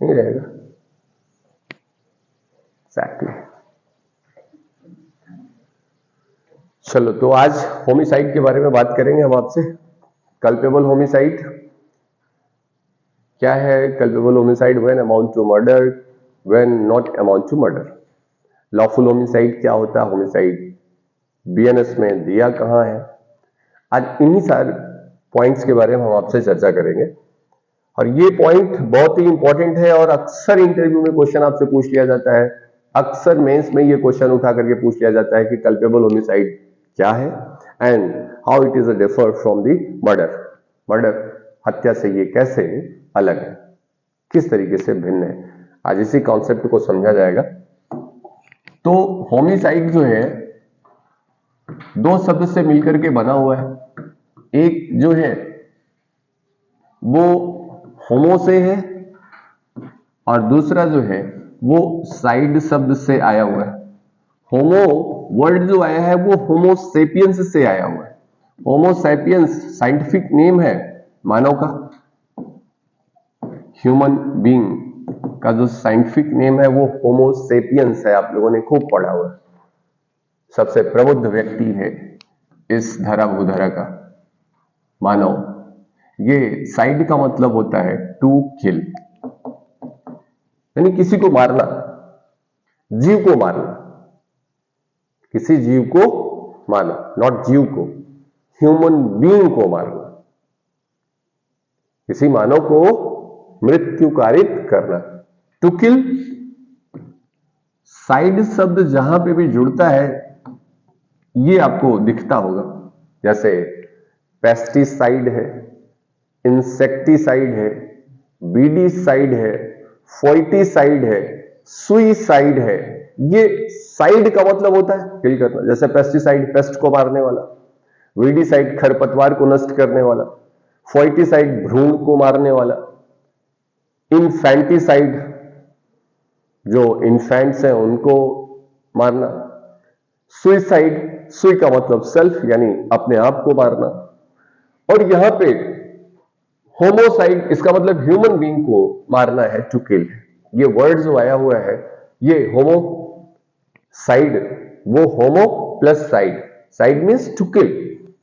नहीं रहेगा। एग्जैक्टली। चलो, तो आज होमिसाइड के बारे में बात करेंगे हम आपसे। कल्पेबल होमिसाइड क्या है? Culpable homicide when amount to murder, when not amount to murder. Lawful homicide क्या होता है? होमिसाइड बीएनएस में दिया कहां है? आज इन्हीं सारे पॉइंट्स के बारे में हम आपसे चर्चा करेंगे। और ये पॉइंट बहुत ही इंपॉर्टेंट है और अक्सर इंटरव्यू में क्वेश्चन आपसे पूछ लिया जाता है, अक्सर मेंस में ये क्वेश्चन उठा करके पूछ लिया जाता है कि कल्पेबल होमिसाइड क्या है and how it is a differ from the murder. Murder, हत्या से ये कैसे अलग है, किस तरीके से भिन्न है, आज इसी कॉन्सेप्ट को समझा जाएगा। तो होमिसाइड जो है दो शब्द से मिलकर के बना हुआ है। एक जो है वो होमो से है और दूसरा जो है वो साइड शब्द से आया हुआ है। होमो वर्ड जो आया है वो होमो सेपियंस से आया हुआ है। होमो सेपियंस साइंटिफिक नेम है मानव का, ह्यूमन बीइंग का जो साइंटिफिक नेम है वो होमो सेपियंस है। आप लोगों ने खूब पढ़ा हुआ है। सबसे प्रबुद्ध व्यक्ति है इस धरा भूधरा का मानव। ये साइड का मतलब होता है टू किल, यानी किसी को मारना, जीव को मारना, किसी जीव को मारना, नॉट जीव को, ह्यूमन बीइंग को मारना, किसी मानव को मृत्यु कारित करना, टू किल। साइड शब्द जहां पे भी जुड़ता है ये आपको दिखता होगा, जैसे पेस्टिसाइड है, इंसेक्टिसाइड है, बीडीसाइड है, फोइटिसाइड है, सुइसाइड है। ये साइड का मतलब होता है किल करना। जैसे पेस्टिसाइड पेस्ट को मारने वाला, वीडीसाइड खरपतवार को नष्ट करने वाला, फोइटिसाइड भ्रूण को मारने वाला, इन्फेंटिसाइड जो इन्फेंट्स हैं उनको मारना, सुइसाइड, सुई का मतलब सेल्फ यानी अपने आप को मारना, और यहां पे होमोसाइड इसका मतलब ह्यूमन बीइंग को मारना है, टू किल। ये वर्ड जो आया हुआ है ये होमो साइड, वो homo plus cide, cide means to kill,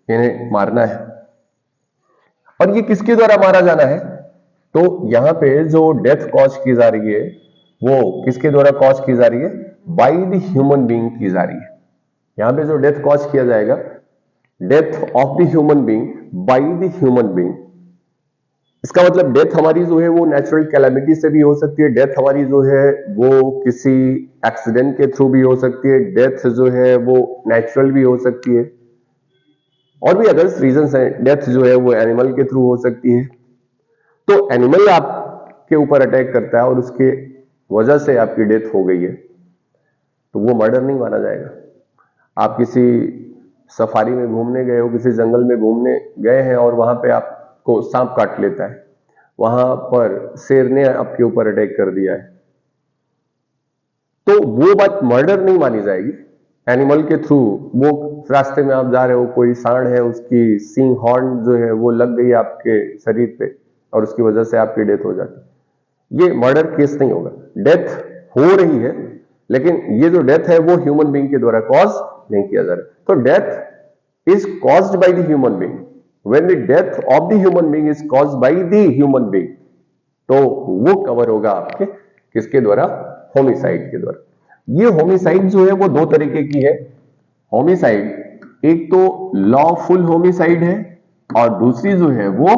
इन्हें मारना है। और ये किसके द्वारा मारा जाना है? तो यहां पे जो डेथ कॉज की जा रही है वो किसके द्वारा कॉज की जा रही है? बाय द ह्यूमन बीइंग की जा रही है। यहां पे जो डेथ कॉज किया जाएगा, death of the human being by the human being. इसका मतलब डेथ हमारी जो है वो नेचुरल कैलामिटी से भी हो सकती है, डेथ हमारी जो है वो किसी एक्सीडेंट के थ्रू भी हो सकती है, डेथ जो है वो नेचुरल भी हो सकती है, और भी अदर्स रीजंस हैं। डेथ जो है वो एनिमल के थ्रू हो सकती है। तो एनिमल आपके ऊपर अटैक करता है और उसके वजह से आपकी डेथ हो गई है तो वो मर्डर नहीं माना जाएगा। आप किसी सफारी में घूमने गए हो, किसी जंगल में घूमने गए हैं और वहां पे आपको सांप काट लेता है, वहां पर शेर ने आपके ऊपर अटैक कर दिया है, तो वो बात मर्डर नहीं मानी जाएगी। एनिमल के थ्रू वो रास्ते में आप जा रहे हो, कोई सांड है उसकी सींग हॉर्न जो है वो लग गई आपके शरीर पे और उसकी वजह से आपकी डेथ हो जाती, ये मर्डर केस नहीं होगा। डेथ हो रही है लेकिन ये जो डेथ है वो ह्यूमन बीइंग के द्वारा कॉज नहीं किया जा रहा। तो death is caused by the human being. When the death of the human being is caused by the human being, तो वो कवर होगा आपके किसके द्वारा? होमिसाइड के द्वारा। ये होमिसाइड जो है वो दो तरीके की है। होमिसाइड, एक तो लॉफुल होमिसाइड है और दूसरी जो है वो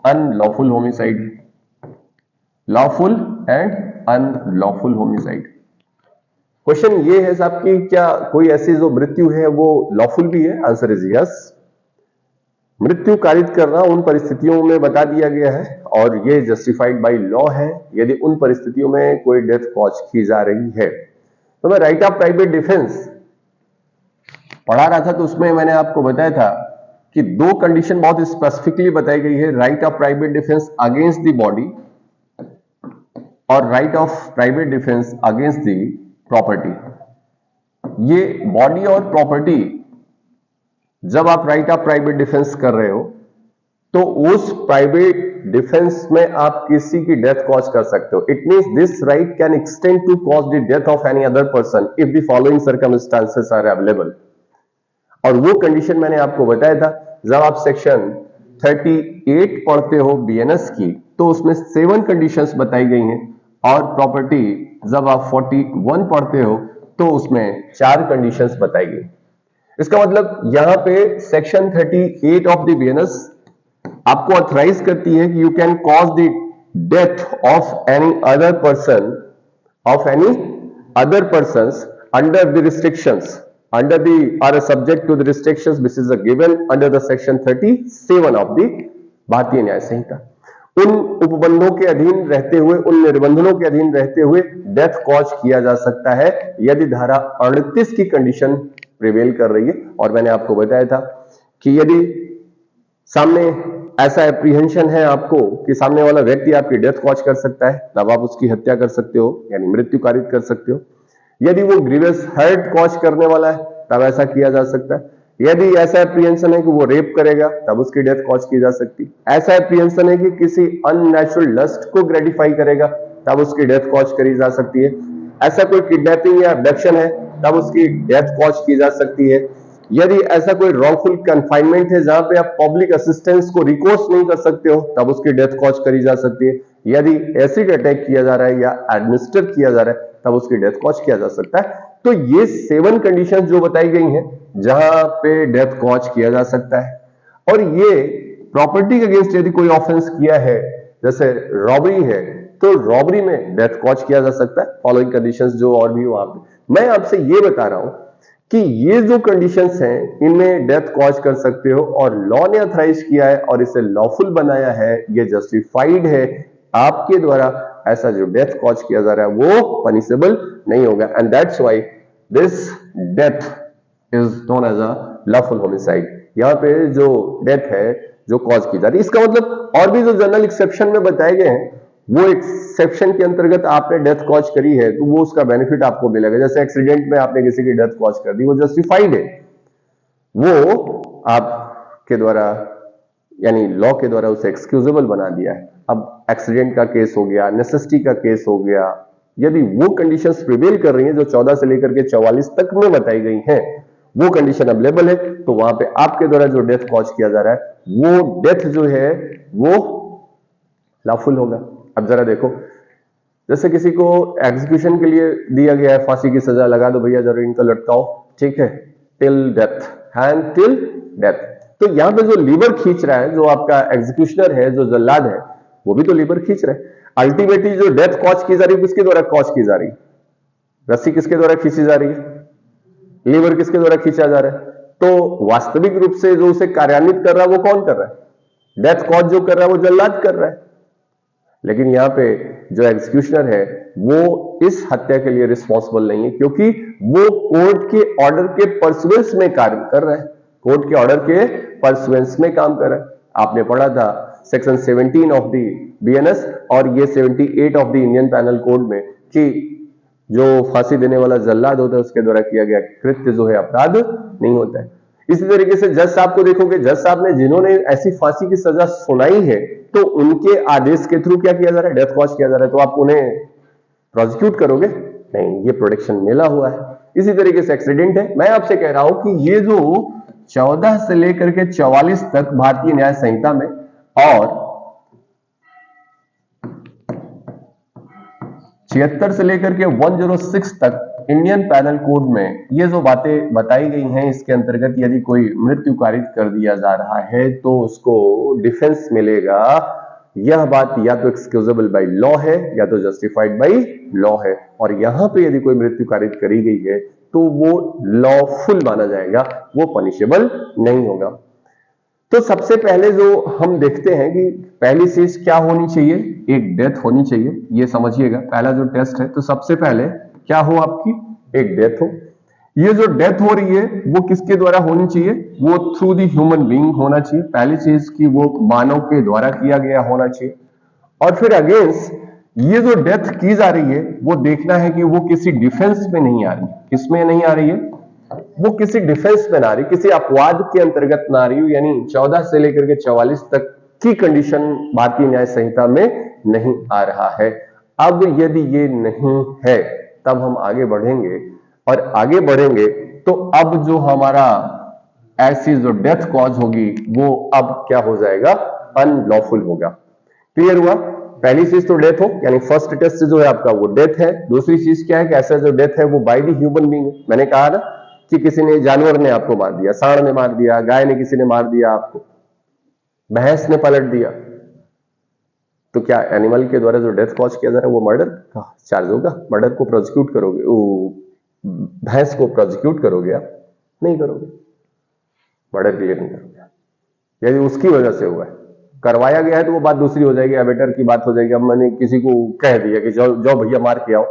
अनलॉफुल होमिसाइड है। Lawful and unlawful homicide. Question ये है साहब कि क्या कोई ऐसी जो मृत्यु है वो लॉफुल भी है? Answer is yes. मृत्यु कारित करना उन परिस्थितियों में बता दिया गया है और ये जस्टिफाइड बाय लॉ है यदि उन परिस्थितियों में कोई डेथ कॉज की जा रही है। तो मैं राइट ऑफ प्राइवेट डिफेंस पढ़ा रहा था तो उसमें मैंने आपको बताया था कि दो कंडीशन बहुत स्पेसिफिकली बताई गई है, right of private defence against the body और right of private defence against the property. ये बॉडी और प्रॉपर्टी जब आप राइट ऑफ प्राइवेट डिफेंस कर रहे हो तो उस प्राइवेट डिफेंस में आप किसी की डेथ कॉज कर सकते हो. It means this right can extend to cause the death of any other person if the following circumstances are available. और वो कंडीशन मैंने आपको बताया था जब आप सेक्शन 38 पढ़ते हो बीएनएस की, तो उसमें 7 कंडीशंस बताई गई हैं. और प्रॉपर्टी जब आप 41 पढ़ते हो तो उसमें 4 कंडीशंस बताई गई. इसका मतलब यहां पे सेक्शन 38 ऑफ द बीएनएस आपको ऑथराइज करती है कि you can cause the death of any other person under the restrictions are subject to the restrictions which is given under the section 37 of the भारतीय न्याय संहिता. उन उपबंधों के अधीन रहते हुए, उन निर्बंधों के अधीन रहते हुए डेथ कॉज किया जा सकता है यदि धारा 38 की कंडीशन प्रिवेल कर रही है. और मैंने आपको बताया था कि यदि सामने ऐसा एप्रीहेंशन है आपको कि सामने वाला व्यक्ति आपकी डेथ कॉज कर सकता है, तब आप उसकी हत्या कर सकते हो, यानी मृत्यु कारित कर सकते हो. यदि वो ग्रीवियस हर्ट कॉज करने वाला है तब ऐसा किया जा सकता है. यदि ऐसा एप्रीहेंशन है कि वो रेप करेगा तब उसकी डेथ कॉज की जा सकती है. ऐसा एप्रीहेंशन है कि किसी अननेचुरल लस्ट को ग्रेटिफाई करेगा तब उसकी डेथ कॉज करी जा सकती है. ऐसा कोई किडनैपिंग या अबडक्शन है तब उसकी डेथ कॉज की जा सकती है. यदि ऐसा कोई रॉन्गफुल कन्फाइनमेंट है जहां पे आप पब्लिक असिस्टेंस को रिकोर्स नहीं कर सकते हो तब उसकी डेथ कॉज करी जा सकती है. यदि एसिड अटैक किया जा रहा है या एडमिनिस्टर किया जा रहा है तब उसकी डेथ कॉज किया जा सकता है. तो ये 7 कंडीशंस जो बताई गई हैं जहां पे डेथ कॉज किया जा सकता है. और ये प्रॉपर्टी के अगेंस्ट यदि कोई ऑफेंस किया है, जैसे रॉबरी है, तो रॉबरी में डेथ कॉज किया जा सकता है. फॉलोइंग कंडीशंस जो और भी वहां पे मैं आपसे ये बता रहा हूं कि ये जो कंडीशंस हैं इनमें डेथ कॉज कर सकते हो और लॉ ने ऑथराइज किया है और इसे लॉफुल बनाया है, ये जस्टिफाइड है. आपके द्वारा ऐसा जो डेथ कॉज किया जा रहा है वो पनिशेबल नहीं होगा. And that's why this death is known as a lawful homicide. यहां पे जो डेथ है जो कॉज की जा रही है, इसका मतलब और भी जो जनरल एक्सेप्शन में बताए गए हैं वो एक्सेप्शन के अंतर्गत आपने डेथ कॉज करी है तो वो उसका बेनिफिट आपको मिलेगा. जैसे एक्सीडेंट में आपने किसी की डेथ कॉज कर दी, वो जस्टिफाइड है, वो आपके द्वारा यानी लॉ के द्वारा उसे एक्सक्यूजेबल बना दिया है. अब एक्सीडेंट का केस हो गया, नेसेसिटी का केस हो गया, यदि वो कंडीशंस प्रिवेल कर रही हैं जो 14 से लेकर के 44 तक में बताई गई हैं, वो कंडीशन अवेलेबल है, तो वहां पे आपके द्वारा जो डेथ कॉज किया जा रहा है वो डेथ जो है वो लॉफुल होगा. अब जरा देखो, जैसे किसी को एग्जीक्यूशन के लिए दिया गया है, फांसी की सजा लगा दो भैया, जरा इनको लटकाओ, ठीक है, till death, hang till death. तो यहां पे जो लीवर खींच रहा है, जो आपका एग्जीक्यूशनर है, जो जल्लाद है, वो भी तो लीवर खींच रहा है. अल्टीमेटली जो डेथ कॉज की जा रही है किसके द्वारा कॉज की जा रही है? रस्सी किसके द्वारा खींची जा रही है? लीवर किसके द्वारा खींचा जा रहा है? तो वास्तविक रूप से जो उसे कार्यान्वित कर रहा है वो कौन कर रहा है? डेथ कॉज जो कर रहा है वो जल्लाद कर रहा है. लेकिन यहां पे जो एग्जीक्यूशनर है वो इस हत्या के लिए रिस्पॉन्सिबल नहीं है, क्योंकि वो कोर्ट के ऑर्डर के परसुएंस में कार्य कर रहा है. कोर्ट के ऑर्डर के परसुएंस में काम कर रहा है. आपने पढ़ा था सेक्शन 17 ऑफ द बीएनएस और ये 78 of the Indian penal code में कि जो फांसी देने वाला जल्लाद होता है उसके द्वारा किया गया कृत्य जो है अपराध नहीं होता है. इसी तरीके से जज साहब को देखोगे, जज साहब ने जिन्होंने ऐसी फांसी की सजा सुनाई है तो उनके आदेश के थ्रू क्या किया जा रहा है? डेथ कॉज किया जा रहा है. तो आप उन्हें प्रोसिक्यूट करोगे? नहीं, ये प्रोटेक्शन मिला हुआ है. इसी तरीके से एक्सीडेंट है. मैं आपसे कह रहा हूं कि ये जो 14 से लेकर के 44 तक भारतीय न्याय संहिता में और 76 से लेकर के 106 तक इंडियन पैनल कोड में ये जो बातें बताई गई हैं, इसके अंतर्गत यदि कोई मृत्यु कारित कर दिया जा रहा है तो उसको डिफेंस मिलेगा. यह बात या तो एक्सक्यूजेबल बाय लॉ है या तो जस्टिफाइड बाय लॉ है. और यहां पे यदि कोई मृत्यु कारित करी गई है तो वो लॉफुल माना जाएगा, वो पनिशेबल नहीं होगा. तो सबसे पहले जो हम देखते हैं कि पहली चीज क्या होनी चाहिए? एक डेथ होनी चाहिए. ये समझिएगा, पहला जो टेस्ट है, तो सबसे पहले क्या हो? आपकी एक डेथ हो. ये जो डेथ हो रही है वो किसके द्वारा होनी चाहिए? वो थ्रू द ह्यूमन बीइंग होना चाहिए. पहली चीज की वो मानव के द्वारा किया गया होना चाहिए. और फिर अगेंस्ट ये जो डेथ की जा रही है वो देखना है कि वो किसी डिफेंस में नहीं आ रही. किसमें नहीं आ रही है? वो किसी डिफेंस में ना आ रही, किसी अपवाद के अंतर्गत ना आ रही हो. यानी 14 से लेकर के 44 तक की कंडीशन भारतीय न्याय संहिता में नहीं आ रहा है। अब यदि ये नहीं है तब हम आगे बढ़ेंगे, और आगे बढ़ेंगे तो अब जो हमारा ऐसी जो डेथ कॉज होगी वो अब क्या हो जाएगा, अनलॉफुल होगा। क्लियर हुआ? पहली चीज तो डेथ हो, यानी फर्स्ट टेस्ट जो है आपका वो डेथ है। दूसरी चीज क्या है कि ऐसा जो डेथ है वो बाय द ह्यूमन बीइंग है। मैंने कहा ना कि किसी ने, जानवर ने आपको मार दिया, सांड ने मार दिया, गाय ने किसी ने मार दिया आपको, भैंस ने पलट दिया, तो क्या एनिमल के द्वारा जो डेथ कॉज किया जा रहा है वो मर्डर का चार्ज होगा? मर्डर को प्रोसिक्यूट करोगे, भैंस को प्रोसिक्यूट करोगे आप? नहीं करोगे, मर्डर क्लियर नहीं करोगे। यदि उसकी वजह से हुआ है, करवाया गया है तो वो बात दूसरी हो जाएगी, एबेटर की बात हो जाएगी। अब मैंने किसी को कह दिया कि जाओ जाओ भैया मार के आओ,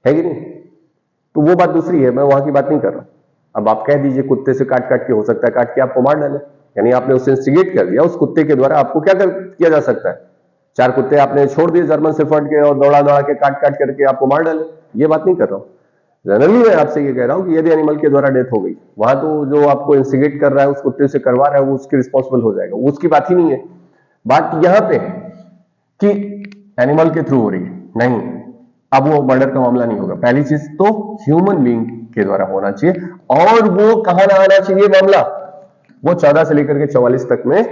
है कि नहीं, तो वो बात दूसरी है, मैं वहां की बात नहीं कर रहा। अब आप कह दीजिए कुत्ते से काट काट के, हो सकता है काट के आपको मार डाले, यानी आपने उसे इंस्टिगेट कर दिया, उस कुत्ते के द्वारा आपको क्या किया जा सकता है? 4 कुत्ते आपने छोड़ दिए जर्मन शेफर्ड के और दौड़ा दौड़ा के काट काट करके आपको मार डाले, ये बात नहीं कर रहा हूं। जनरली मैं आपसे ये कह रहा हूं कि यदि एनिमल के द्वारा डेथ हो गई, वहां तो जो आपको इंस्टिगेट कर रहा है, उस कुत्ते से करवा रहा है, वो उसकी रिस्पॉन्सिबल हो जाएगा, वो उसकी बात ही नहीं है। बात यहां पे है कि एनिमल के थ्रू हो रही है, नहीं, अब वो मर्डर का मामला नहीं होगा। पहली चीज तो ह्यूमन बीइंग के द्वारा होना चाहिए, और वो कहां ना आना चाहिए मामला, वो 14 से लेकर के 44 तक में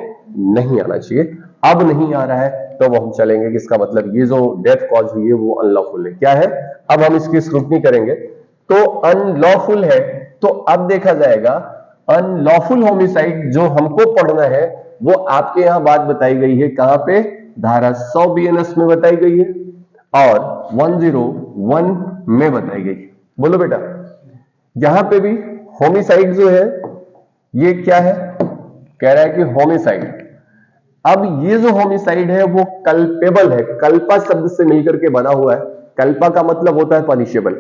नहीं आना चाहिए। अब नहीं आ रहा है तो वो हम चलेंगे कि इसका मतलब ये जो डेथ कॉज हुई है वो अनलॉफुल है। क्या है? अब हम इसकी स्क्रूटनी करेंगे तो अनलॉफुल है, तो अब देखा जाएगा अनलॉफुल होमिसाइड जो हमको पढ़ना है वो आपके यहां बात बताई गई है, कहां पे? धारा 100 बीएनएस में बताई गई है और 101 में बताई गई है। बोलो बेटा, यहां पे भी होमिसाइड जो है ये क्या है? कह रहा है कि होमिसाइड। अब ये जो होमिसाइड है वो कल्पेबल है, कल्पा शब्द से मिलकर के बना हुआ है। कल्पा का मतलब होता है पनिशेबल,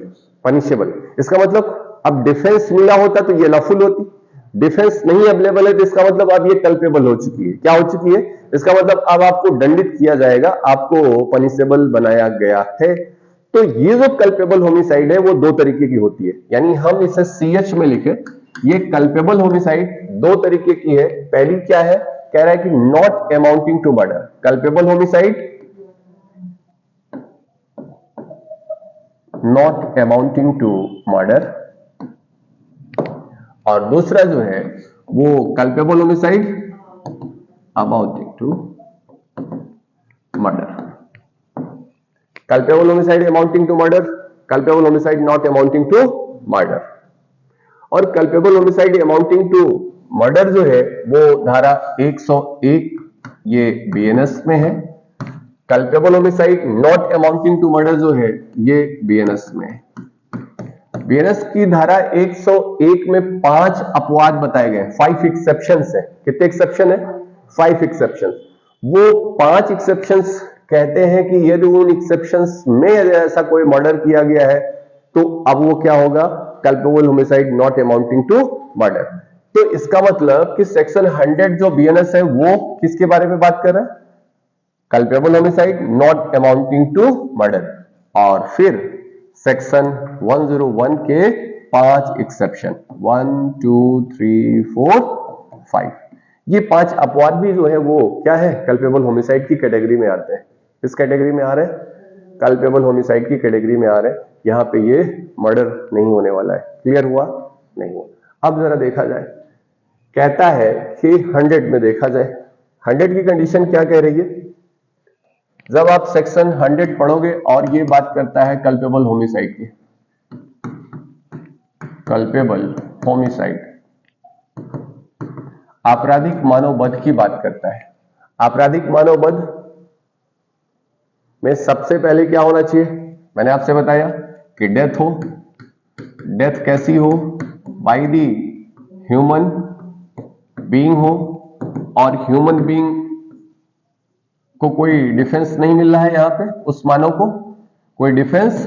पनिशेबल। इसका मतलब अब डिफेंस मिला होता तो ये लॉफुल होती, डिफेंस नहीं अवेलेबल है तो इसका मतलब अब ये कल्पेबल हो चुकी है। क्या हो चुकी है? इसका मतलब अब आपको दंडित किया जाएगा, आपको पनिशेबल बनाया गया है। तो ये जो कल्पेबल होमिसाइड है वो दो तरीके की होती है, यानी हम इसे CH में लिखे, ये कल्पेबल होमिसाइड दो तरीके की है। पहली क्या है? कह रहा है कि not amounting to murder, culpable homicide not amounting to murder, और दूसरा जो है वो culpable homicide amounting to murder. Culpable homicide amounting to murder, culpable homicide not amounting to murder. और culpable homicide amounting to murder जो है वो धारा 101 ये बीएनएस में है। Culpable homicide not amounting to murder जो है ये बीएनएस में है। बीएनएस की धारा 101 में 5 अपवाद बताए गए, 5 एक्सेप्शंस है। कितने एक्सेप्शन है? 5 एक्सेप्शन। वो 5 एक्सेप्शंस कहते हैं कि यदि उन एक्सेप्शंस में ऐसा कोई मर्डर किया गया है तो अब वो क्या होगा? Culpable homicide not amounting to murder. तो इसका मतलब कि सेक्शन 100 जो बीएनएस है वो किसके बारे में बात कर रहा है? Culpable homicide not amounting to murder. और फिर सेक्शन 101 के 5 एक्सेप्शन, 1 2 3 4 5, ये 5 अपवाद भी जो है वो क्या है? कल्पेबल होमिसाइड की कैटेगरी में आते हैं। किस कैटेगरी में आ रहे हैं? कल्पेबल होमिसाइड की कैटेगरी में आ रहे हैं। यहां पे ये मर्डर नहीं होने वाला है। क्लियर हुआ? नहीं हुआ। अब जरा देखा जाए, कहता है कि 100 में देखा जाए, 100 की कंडीशन क्या कह रही है? जब आप सेक्शन 100 पढ़ोगे और ये बात करता है कल्पेबल होमिसाइड की, कल्पेबल होमिसाइड आपराधिक मानववध की बात करता है। आपराधिक मानववध में सबसे पहले क्या होना चाहिए? मैंने आपसे बताया कि डेथ हो। डेथ कैसी हो? बाय दी ह्यूमन बीइंग हो, और ह्यूमन बीइंग को कोई डिफेंस नहीं मिल रहा है यहां पे, उस मानव को कोई डिफेंस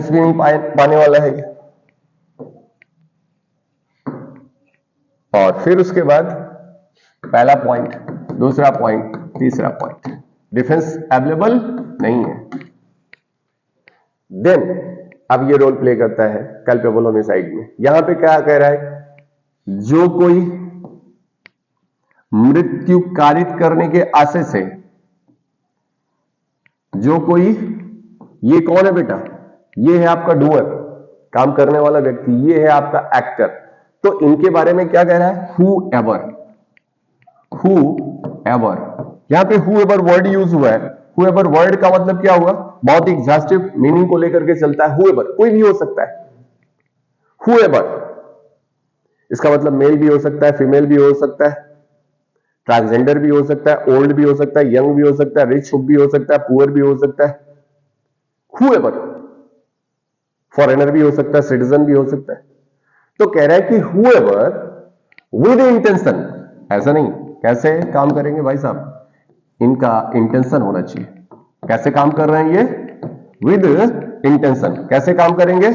भी नहीं पाने वाला है। और फिर उसके बाद पहला पॉइंट, दूसरा पॉइंट, तीसरा पॉइंट, डिफेंस अवेलेबल नहीं है। देन अब ये रोल प्ले करता है कल्पेबल होमिसाइड में। यहां पे क्या कह रहा है? जो कोई मृत्यु कारित करने के आशय से जो कोई, ये कौन है बेटा, ये है आपका डूअर, काम करने वाला व्यक्ति, ये है आपका एक्टर। तो इनके बारे में क्या कह रहा है, हु एवर यहां पे हु एवर वर्ड यूज हुआ है। हु एवर वर्ड का मतलब क्या हुआ, बहुत ही एग्जॉस्टिव मीनिंग को लेकर के चलता है। हु एवर कोई भी हो सकता है, हु एवर इसका मतलब मेल भी हो सकता है, फीमेल भी हो सकता है, ट्रांसजेंडर भी हो सकता है, ओल्ड भी हो सकता है, यंग भी हो सकता है, रिच भी हो सकता है, पुअर भी हो सकता है। हुएवर फॉरेनर भी हो सकता है, सिटीजन भी हो सकता है। तो कह रहा है कि हुएवर विद इंटेंशन, ऐसा नहीं, कैसे काम करेंगे भाई साहब, इनका इंटेंशन होना चाहिए। कैसे काम कर रहे हैं ये, विद इंटेंशन। कैसे काम करेंगे,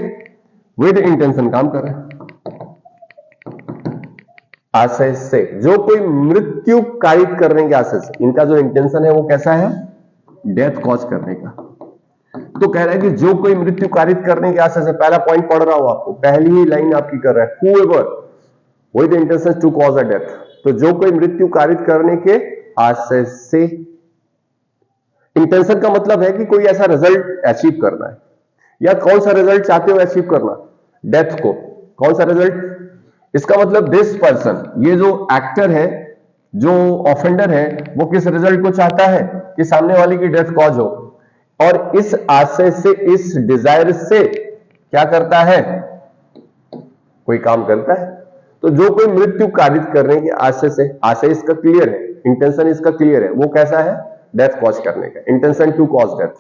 विद इंटेंशन काम कर रहे हैं, आशय से। जो कोई मृत्यु कारित करने के आशय से, इनका जो इंटेंशन है वो कैसा है, डेथ कॉज करने का। तो कह रहा है कि जो कोई मृत्यु कारित करने के आशय से, पहला पॉइंट पढ़ रहा हूं आपको, पहली ही लाइन आपकी कर रहा है, whoever with the intention to cause a death। तो जो कोई मृत्यु कारित करने के आशय से, इंटेंशन का मतलब है कि कोई ऐसा रिजल्ट अचीव करना है, या कौन सा रिजल्ट चाहते हो अचीव करना, डेथ को। कौन सा रिजल्ट, इसका मतलब दिस पर्सन, ये जो एक्टर है, जो ऑफेंडर है, वो किस रिजल्ट को चाहता है कि सामने वाले की डेथ कॉज हो, और इस आशय से, इस डिजायर से क्या करता है, कोई काम करता है। तो जो कोई मृत्यु कारित करने के आशय से, आशय इसका क्लियर है, इंटेंशन इसका क्लियर है, वो कैसा है, डेथ कॉज करने का, intention to cause death,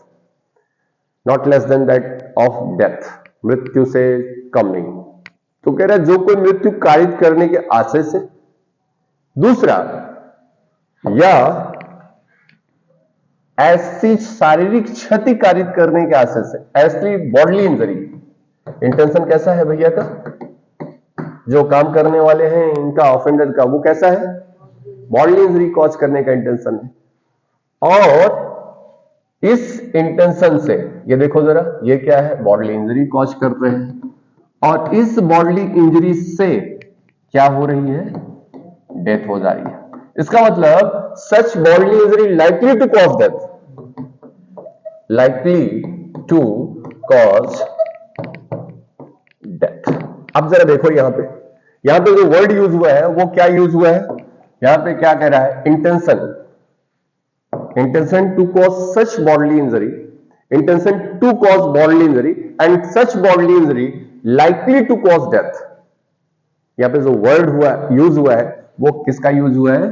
not less than that of death, मृत्यु से कम नहीं। तो कह रहा है जो कोई मृत्यु कारित करने के आशय से, दूसरा, या ऐसी शारीरिक क्षति कारित करने के आशय से, ऐसी बॉडली इंजरी। इंटेंशन कैसा है भैया का, जो काम करने वाले हैं इनका, ऑफेंडर का, वो कैसा है, बॉडली इंजरी कॉज करने का इंटेंशन है। और इस इंटेंशन से, ये देखो जरा, ये क्या है, बॉडली इंजरी कॉज कर रहे हैं, और इस बॉडली इंजरी से क्या हो रही है, डेथ हो जा रही है। इसका मतलब such bodily injury likely to cause death, likely to cause death। अब जरा देखो यहां पे जो वर्ड यूज हुआ है वो क्या यूज हुआ है, यहां पे क्या कह रहा है, intention to cause such bodily injury, intention to cause bodily injury and such bodily injury likely to cause death. यहां पे जो वर्ड यूज हुआ है वो किसका यूज हुआ है,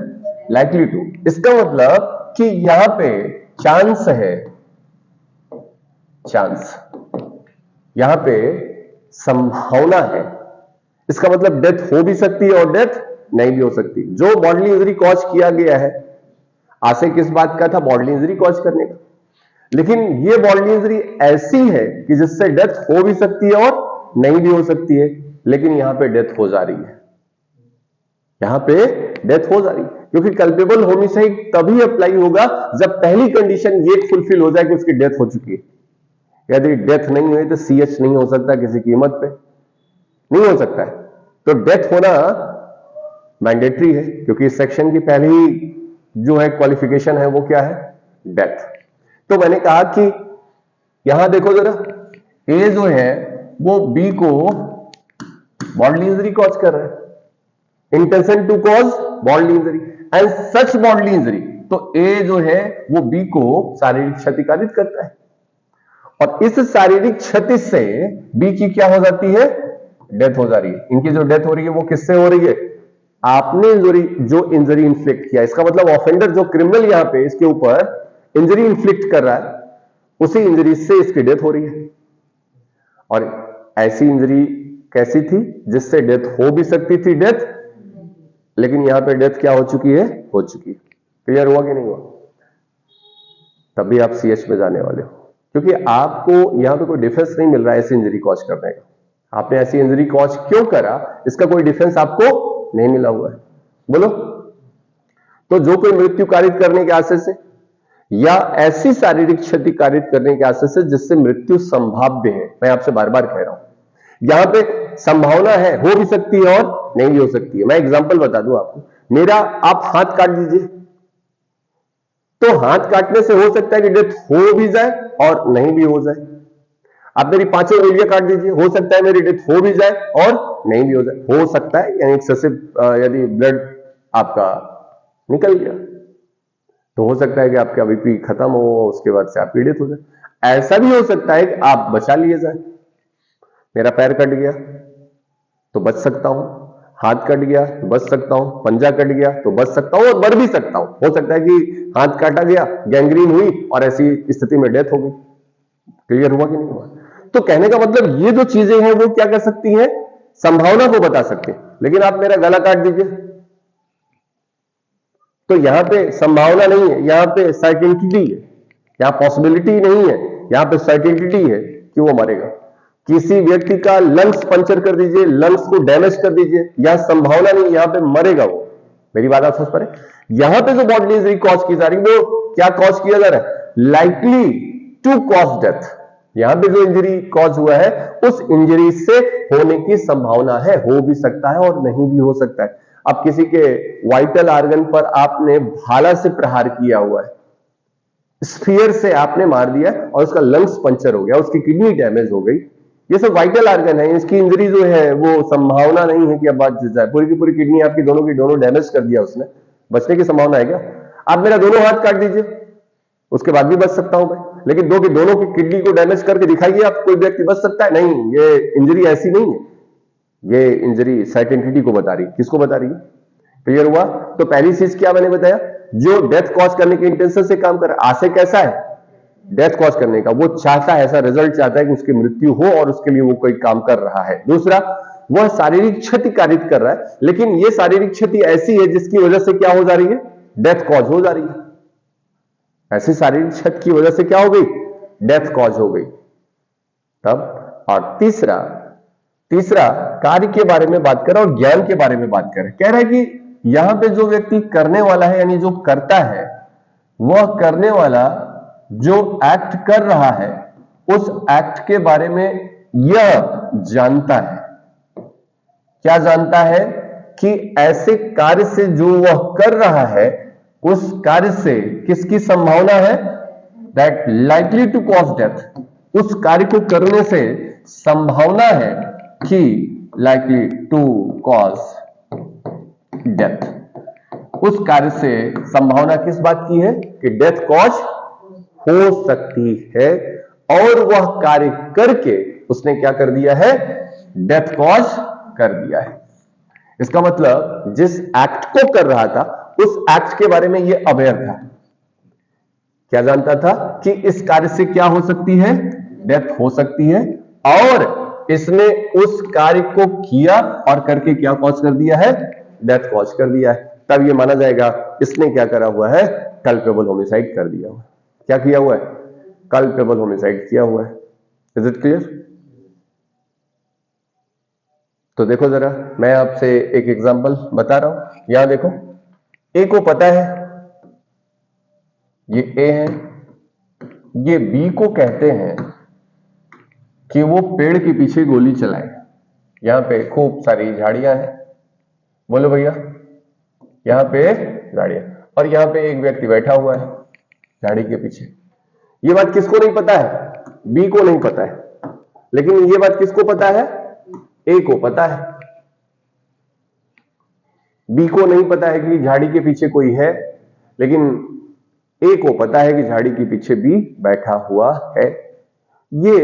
लाइकली टू। इसका मतलब कि यहां पे चांस है, चांस, यहां पे संभावना है। इसका मतलब डेथ हो भी सकती है और डेथ नहीं भी हो सकती। जो बॉडली इंजरी कॉज किया गया है, आशय किस बात का था, बॉडली इंजरी कॉज करने का, लेकिन ये बॉडली इंजरी ऐसी है कि जिससे डेथ हो भी सकती है और नहीं भी हो सकती है, लेकिन यहां पे डेथ हो जा रही है, यहां पे डेथ हो जा रही है। क्योंकि कल्पेबल होमिसाइड तभी अप्लाई होगा जब पहली कंडीशन ये फुलफिल हो जाए कि उसकी डेथ हो चुकी है। यदि डेथ नहीं हुई तो सीएच नहीं हो सकता, किसी कीमत पे नहीं हो सकता है। तो डेथ होना मैंडेटरी है, क्योंकि इस सेक्शन की पहली जो है क्वालिफिकेशन है वो क्या है, डेथ। तो मैंने कहा कि यहां देखो जरा, ए जो है वो बी को बॉडली इंजरी कॉज कर रहा है, intention to cause bodily injury and such bodily injury. तो ए जो है वो बी को शारीरिक क्षति कारित करता है, और इस शारीरिक क्षति से बी की क्या हो जाती है, डेथ हो जा रही है। इनकी जो डेथ हो रही है वो किससे हो रही है, आपने जो इंजरी इंफ्लिक्ट किया। इसका मतलब ऑफेंडर जो क्रिमिनल यहां पे इसके ऊपर इंजरी इंफ्लिक्ट कर रहा है, उसी इंजरी से इसकी डेथ हो रही है। और ऐसी इंजरी कैसी थी, जिससे डेथ हो भी सकती थी, डेथ, लेकिन यहां पे डेथ क्या हो चुकी है, हो चुकी है। क्लियर हुआ कि नहीं हुआ, तभी आप सीएच में जाने वाले हो, क्योंकि आपको यहां पे कोई डिफेंस नहीं मिल रहा है ऐसी इंजरी कॉज करने का। आपने ऐसी इंजरी कॉज क्यों करा, इसका कोई डिफेंस आपको नहीं मिला हुआ है, बोलो। तो जो कोई मृत्यु कारित करने के आशय से, या ऐसी शारीरिक क्षति कारित करने के आशय से जिससे मृत्यु संभाव्य है, मैं आपसे बार बार कह रहा हूं, यहां पे संभावना है, हो भी सकती है और नहीं भी हो सकती है। मैं एग्जांपल बता दूं आपको, मेरा आप हाथ काट दीजिए, तो हाथ काटने से हो सकता है कि डेथ हो भी जाए और नहीं भी हो जाए। आप मेरी पांचों उंगलियां काट दीजिए, हो सकता है मेरी डेथ हो भी जाए और नहीं भी हो जाए। हो सकता है यानी एक्सेसिव यदि ब्लड आपका निकल गया तो हो सकता है कि आपका बीपी खत्म हो, उसके बाद से आप पीड़ित हो जाए। ऐसा भी हो सकता है कि आप बचा लिए जाए। मेरा पैर कट गया तो बच सकता हूं, हाथ कट गया तो बच सकता हूं, पंजा कट गया तो बच सकता हूं और मर भी सकता हूं। हो सकता है कि हाथ काटा गया, गैंग्रीन हुई और ऐसी स्थिति में डेथ हो गई। क्लियर हुआ कि नहीं हुआ? तो कहने का मतलब ये जो चीजें हैं वो क्या कर सकती हैं, संभावना को बता सकते हैं। लेकिन आप मेरा गला काट दीजिए तो यहां पे संभावना नहीं है, यहां पे सर्टेनिटी है, यहां पॉसिबिलिटी नहीं है, यहां पे सर्टेनिटी है कि वो मरेगा। किसी व्यक्ति का लंग्स पंचर कर दीजिए, लंग्स को डैमेज कर दीजिए, यहां संभावना नहीं, यहां पे मरेगा वो। मेरी बात आप समझ पा रहे? यहां पे जो बॉडली इंजरी कॉज की जा रही है वो क्या कॉज किया जा रहा है, लाइकली टू कॉज डेथ। यहां पे जो इंजरी कॉज हुआ है उस इंजरी से होने की संभावना है, हो भी सकता है और नहीं भी हो सकता है। अब किसी के वाइटल आर्गन पर आपने भाला से प्रहार किया हुआ है, स्फीयर से आपने मार दिया और उसका लंग्स पंचर हो गया, उसकी किडनी डैमेज हो गई, ये सब वाइटल आर्गन है, इसकी इंजरी जो है वो संभावना नहीं है कि अब बात जाए। पूरी की पूरी किडनी आपकी दोनों की दोनों डैमेज कर दिया उसने, बचने की संभावना है क्या? आप मेरा दोनों हाथ काट दीजिए, उसके बाद भी बच सकता हूं मैं। लेकिन दो की दोनों की किडनी को डैमेज करके दिखाइए आप, कोई व्यक्ति बच सकता है? नहीं, ये इंजरी ऐसी नहीं है, ये इंजरी सर्टेनिटी को बता रही है। किसको बता रही है? क्लियर हुआ? तो पहली चीज क्या मैंने बताया, जो डेथ कॉज करने के इंटेंशन से काम कर रहा है, आशय कैसा है डेथ कॉज करने का, वो चाहता है, ऐसा रिजल्ट चाहता है कि उसकी मृत्यु हो और उसके लिए वो कोई काम कर रहा है। दूसरा, वह शारीरिक क्षति कारित कर रहा है, लेकिन ये शारीरिक क्षति ऐसी है जिसकी वजह से क्या हो जा रही है, डेथ कॉज हो जा रही है। ऐसी शारीरिक क्षति की वजह से क्या हो गई, डेथ कॉज हो गई। तब और तीसरा कार्य के बारे में बात कर रहा है और ज्ञान के बारे में बात कर रहा है। कह रहा है कि यहां पे जो व्यक्ति करने वाला है यानी जो करता है, वह करने वाला जो एक्ट कर रहा है उस एक्ट के बारे में यह जानता है। क्या जानता है? कि ऐसे कार्य से जो वह कर रहा है उस कार्य से किसकी संभावना है, that likely to cause death. उस कार्य को करने से संभावना है कि लाइकली टू कॉज डेथ। उस कार्य से संभावना किस बात की है कि डेथ कॉज हो सकती है, और वह कार्य करके उसने क्या कर दिया है, डेथ कॉज कर दिया है। इसका मतलब जिस एक्ट को कर रहा था उस एक्ट के बारे में यह अवेयर था। क्या जानता था कि इस कार्य से क्या हो सकती है, डेथ हो सकती है, और इसने उस कार्य को किया और करके क्या कॉज कर दिया है, डेथ कॉज कर दिया है। तब यह माना जाएगा इसने क्या करा हुआ है, कल्पेबल होमिसाइड कर दिया हुआ। क्या किया हुआ है, कल्पेबल होमिसाइड किया हुआ है। Is it clear? तो देखो जरा, मैं आपसे एक एग्जांपल बता रहा हूं। यहां देखो, ए को पता है ये ए है, ये बी को कहते हैं कि वो पेड़ के पीछे गोली चलाए। यहां पे खूब सारी झाड़ियां हैं, बोलो भैया, यहां पे झाड़ियां, और यहां पे एक व्यक्ति बैठा हुआ है झाड़ी के पीछे। ये बात किसको नहीं पता है, बी को नहीं पता है, लेकिन ये बात किसको पता है, ए को पता है। बी को नहीं पता है कि झाड़ी के पीछे कोई है, लेकिन ए को पता है कि झाड़ी के पीछे बी बैठा हुआ है। ये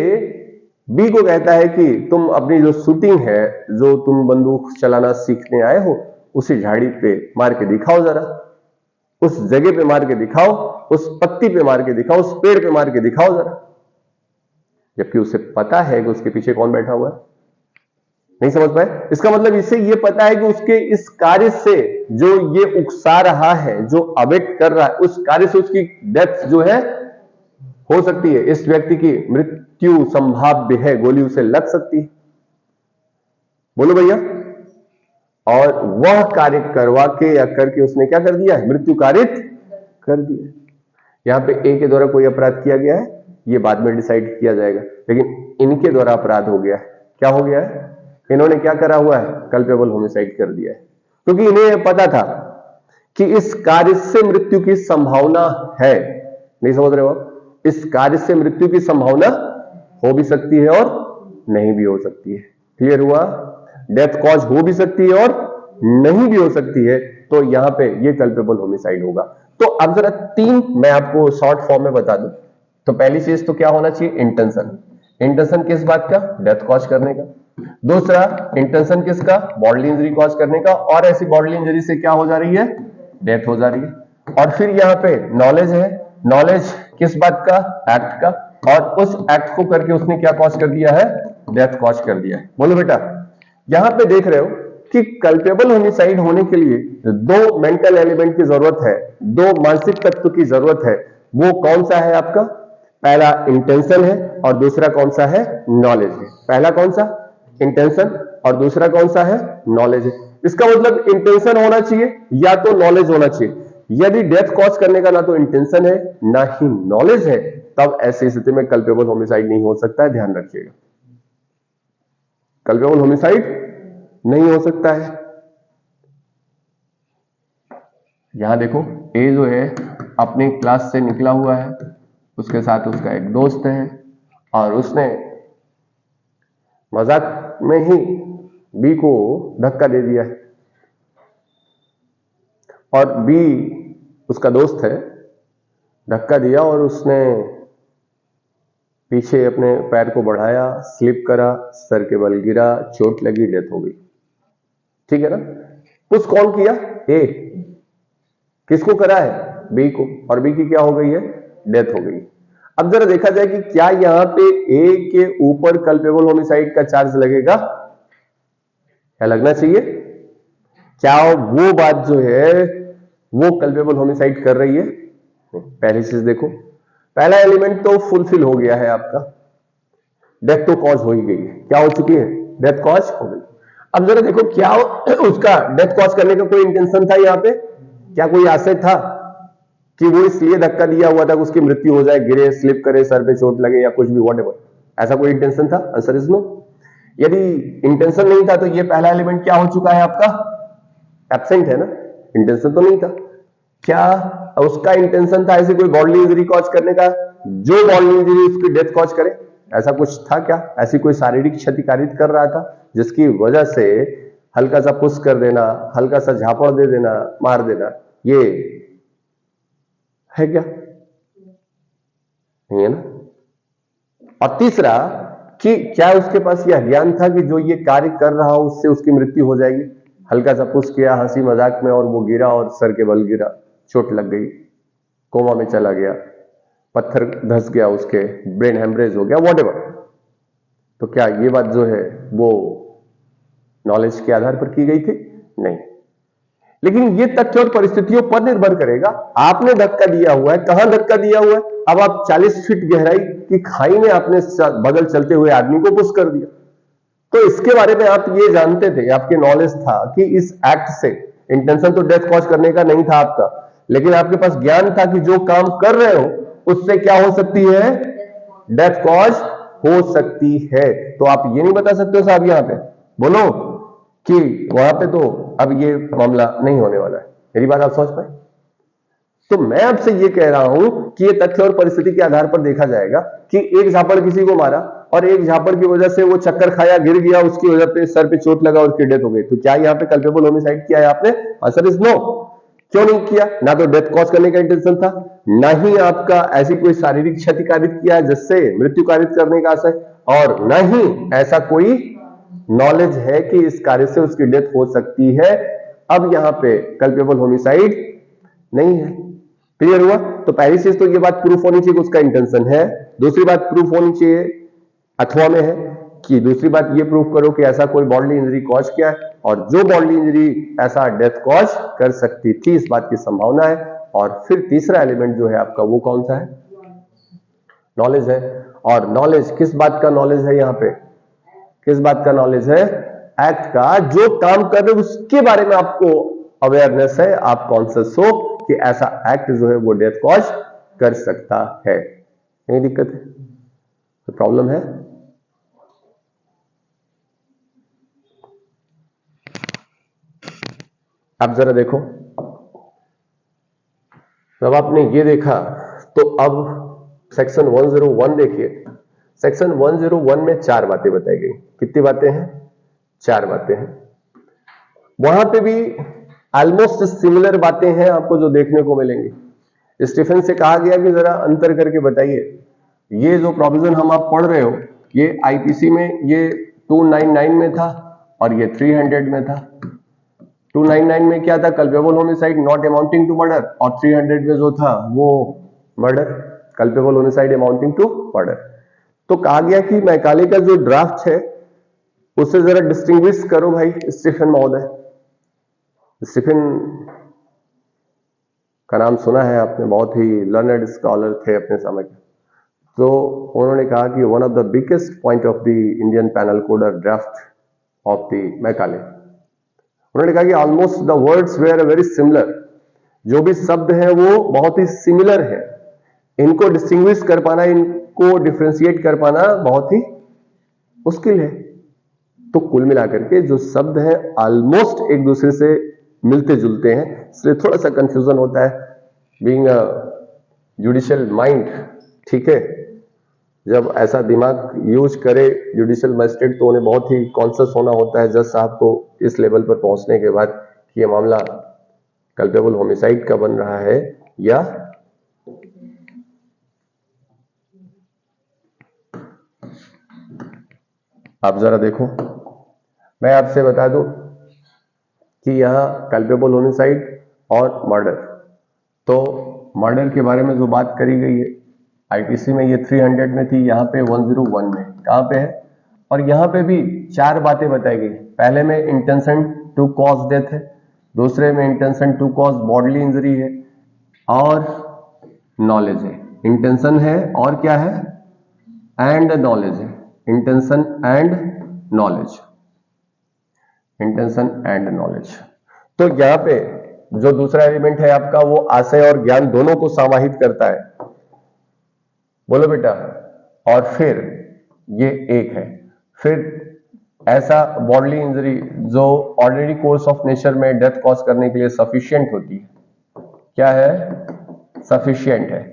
बी को कहता है कि तुम अपनी जो शूटिंग है, जो तुम बंदूक चलाना सीखने आए हो, उसी झाड़ी पे मार के दिखाओ जरा, उस जगह पे मार के दिखाओ, उस पत्ती पे मार के दिखाओ, उस पेड़ पे मार के दिखाओ जरा। जबकि उसे पता है कि उसके पीछे कौन बैठा हुआ है। नहीं समझ पाए? इसका मतलब इससे ये पता है कि उसके इस कार्य से जो ये उकसा रहा है, जो अवेट कर रहा है, उस कार्य से उसकी डेथ जो है हो सकती है, इस व्यक्ति की मृत्यु संभाव्य है, गोली उसे लग सकती है। बोलो भैया। और वह कार्य करवा के या करके उसने क्या कर दिया है, मृत्यु कारित कर दिया। यहां पे ए के द्वारा कोई अपराध किया गया है, ये बाद में डिसाइड किया जाएगा, लेकिन इनके द्वारा अपराध हो गया है। क्या हो गया है, इन्होंने क्या करा हुआ है, कल्पेबल होमिसाइड कर दिया है, क्योंकि इन्हें पता था कि इस कार्य से मृत्यु की संभावना है। नहीं समझ रहे हो आप? इस कार्य से मृत्यु की संभावना हो भी सकती है और नहीं भी हो सकती है। क्लियर हुआ? डेथ कॉज हो भी सकती है और नहीं भी हो सकती है, तो यहां पे ये कल्पेबल होमिसाइड होगा। तो अब जरा तीन मैं आपको शॉर्ट फॉर्म में बता दूं। तो पहली चीज तो क्या होना चाहिए? इंटेंशन। इंटेंशन किस बात का? डेथ कॉज करने का। दूसरा इंटेंशन किसका? बॉडली इंजरी कॉज करने का, और ऐसी बॉडली इंजरी से क्या हो जा रही है? डेथ हो जा रही है। और फिर यहां पे नॉलेज है। नॉलेज किस बात का? एक्ट का। और उस एक्ट को करके उसने क्या कॉज कर दिया है? डेथ कॉज कर दिया है। बोलो बेटा, यहां पे देख रहे हो कि कल्पेबल होमिसाइड होने के लिए दो मेंटल एलिमेंट की जरूरत है, दो मानसिक तत्व की जरूरत है। वो कौन सा है आपका? पहला इंटेंशन है और दूसरा कौन सा है? नॉलेज है। पहला कौन सा? इंटेंशन, और दूसरा कौन सा है? नॉलेज है। इसका मतलब इंटेंशन होना चाहिए या तो नॉलेज होना चाहिए। यदि डेथ कॉज करने का ना तो इंटेंशन है ना ही नॉलेज है, तब ऐसी स्थिति में कल्पेबल होमिसाइड नहीं हो सकता है। ध्यान रखिएगा, कल्पेबल होमिसाइड नहीं हो सकता है। यहां देखो, ए जो है अपनी क्लास से निकला हुआ है, उसके साथ उसका एक दोस्त है, और उसने मजाक में ही बी को धक्का दे दिया है। और बी उसका दोस्त है, धक्का दिया और उसने पीछे अपने पैर को बढ़ाया, स्लिप करा, सर के बल गिरा, चोट लगी, डेथ हो गई। ठीक है ना? पुश कौन किया? ए। किसको करा है? बी को। और बी की क्या हो गई है? डेथ हो गई। अब जरा देखा जाए कि क्या यहां पे ए के ऊपर कल्पेबल होमिसाइड का चार्ज लगेगा? क्या लगना चाहिए? क्या वो बात जो है वो कल्पेबल होमिसाइड कर रही है? पहली चीज देखो, पहला एलिमेंट तो फुलफिल हो गया है आपका, डेथ तो कॉज हो ही गई है। क्या हो चुकी है? डेथ कॉज हो गई। अब जरा देखो, क्या उसका डेथ कॉज करने का कोई इंटेंशन था यहां पे? क्या कोई आशय था कि वो इसलिए धक्का दिया हुआ था कि उसकी मृत्यु हो जाए, गिरे, स्लिप करे, सर पे चोट लगे या कुछ भी, व्हाटएवर? ऐसा कोई इंटेंशन था? Answer is no. यदि इंटेंशन नहीं था तो ये पहला एलिमेंट क्या हो चुका है आपका? एब्सेंट है ना? इंटेंशन तो नहीं था। क्या उसका इंटेंशन था ऐसी कोई बॉडली इंजरी कॉज करने का, जो बॉडली इंजरी उसकी डेथ कॉज करे? ऐसा कुछ था क्या? ऐसी कोई शारीरिक क्षति कारित कर रहा था जिसकी वजह से हल्का सा पुश कर देना, हल्का सा झापड़ दे देना, मार देना, ये है क्या? नहीं है ना? और तीसरा, कि क्या उसके पास यह ज्ञान था कि जो ये कार्य कर रहा हो उससे उसकी मृत्यु हो जाएगी? हल्का सा पुश किया हंसी मजाक में और वो गिरा और सर के बल गिरा, चोट लग गई, कोमा में चला गया, पत्थर धंस गया, उसके ब्रेन हेमरेज हो गया, व्हाटएवर। तो क्या ये बात जो है वो नॉलेज के आधार पर की गई थी? नहीं। लेकिन ये तथ्य और परिस्थितियों पर निर्भर करेगा। आपने धक्का दिया हुआ है, कहां धक्का दिया हुआ है? अब आप 40 फीट गहराई की खाई में आपने बगल चलते हुए आदमी को पुश कर दिया, तो इसके बारे में आप ये जानते थे, आपके नॉलेज था कि इस एक्ट से इंटेंशन तो डेथ कॉज करने का नहीं था आपका, लेकिन आपके पास ज्ञान था कि जो काम कर रहे हो उससे क्या हो सकती है? डेथ कॉज हो सकती है। तो आप ये नहीं बता सकते हो साहब यहां पे, बोलो कि वहां पे तो अब ये मामला नहीं होने वाला है। मेरी बात आप समझ पाए? तो मैं आपसे ये कह रहा हूं कि ये तथ्य और परिस्थिति के आधार पर देखा जाएगा कि एक झापड़ किसी को मारा और एक झापड़ की वजह से वो चक्कर खाया, गिर गया, उसकी वजह पे सर पे चोट लगा और उसकी डेथ हो गई। तो क्या यहाँ पे कल्पेबल होमिसाइड किया है आपने? Answer is no. क्यों नहीं किया? ना तो डेथ कॉज करने का इंटेंशन था, ना ही आपका ऐसी कोई शारीरिक क्षति कारित किया जिससे मृत्यु कारित करने का आशय, और ना ही ऐसा कोई नॉलेज है कि इस कार्य से उसकी डेथ हो सकती है। अब यहां पे कल्पेबल होमिसाइड नहीं है। क्लियर हुआ? तो पहली चीज तो ये बात प्रूफ होनी चाहिए कि उसका इंटेंशन है। दूसरी बात प्रूफ होनी चाहिए, अथवा में है, कि दूसरी बात ये प्रूफ करो कि ऐसा कोई बॉडली इंजरी कॉज किया है, और जो बॉडली इंजरी ऐसा डेथ कॉज कर सकती थी, इस बात की संभावना है। और फिर तीसरा एलिमेंट जो है आपका, वो कौन सा है? नॉलेज है। और नॉलेज किस बात का नॉलेज है यहां पे? किस बात का नॉलेज है? एक्ट का। जो काम कर रहे हो उसके बारे में आपको अवेयरनेस है, आप कॉन्शियस हो कि ऐसा एक्ट जो है वो डेथ कॉज कर सकता है। नहीं दिक्कत है? तो प्रॉब्लम है? अब जरा देखो, जब आपने ये देखा तो अब सेक्शन 101 देखिए। सेक्शन 101 में 4 बातें बताई गई। कितनी बातें हैं? 4 बातें हैं। वहां पे भी ऑलमोस्ट सिमिलर बातें हैं आपको जो देखने को मिलेंगी। स्टीफन से कहा गया कि जरा अंतर करके बताइए, ये जो प्रोविजन हम आप पढ़ रहे हो ये आईपीसी में ये 299 में था और ये 300 में था। 299 में क्या था? Culpable homicide not amounting to murder, और 300 में जो था वो murder, culpable homicide amounting to murder. तो कहा गया कि मैकाले का जो ड्राफ्ट है उसे जरा डिस्टिंग्विश करो भाई स्टीफन महोदय। स्टीफन का नाम सुना है आपने, बहुत ही लर्नड स्कॉलर थे अपने समय के। तो उन्होंने कहा कि one of the biggest point of the Indian penal code और ड्राफ्ट ऑफ द मैकाले, उन्होंने कहा कि almost the words were very similar. जो भी शब्द हैं वो बहुत ही सिमिलर है, इनको डिस्टिंग्विश कर पाना, इनको डिफ्रेंशिएट कर पाना बहुत ही मुश्किल है। तो कुल मिलाकर के जो शब्द है ऑलमोस्ट एक दूसरे से मिलते जुलते हैं, इसलिए थोड़ा सा कंफ्यूजन होता है बीइंग अ जुडिशियल माइंड। ठीक है, जब ऐसा दिमाग यूज करे जुडिशियल मजिस्ट्रेट तो उन्हें बहुत ही कॉन्शियस होना होता है जज साहब को इस लेवल पर पहुंचने के बाद कि यह मामला कल्पेबल होमिसाइड का बन रहा है या आप जरा देखो, मैं आपसे बता दूं कि यह कल्पेबल होमिसाइड और मर्डर, तो मर्डर के बारे में जो बात करी गई है आईपीसी में ये 300 में थी, यहाँ पे 101 में कहाँ पे है? और यहाँ पे भी 4 बातें बताई गई। पहले में इंटेंशन टू कॉज डेथ है, दूसरे में intention to cause bodily injury है, और नॉलेज है। इंटेंशन है और क्या है? एंड नॉलेज है। Intention and knowledge, intention and knowledge. तो यहाँ पे जो दूसरा एलिमेंट है आपका वो आशय और ज्ञान दोनों को समाहित करता है। बोलो बेटा। और फिर ये एक है, फिर ऐसा बॉडली इंजरी जो ऑर्डिनरी कोर्स ऑफ नेचर में डेथ कॉज करने के लिए सफिशिएंट होती है। क्या है? सफिशिएंट है।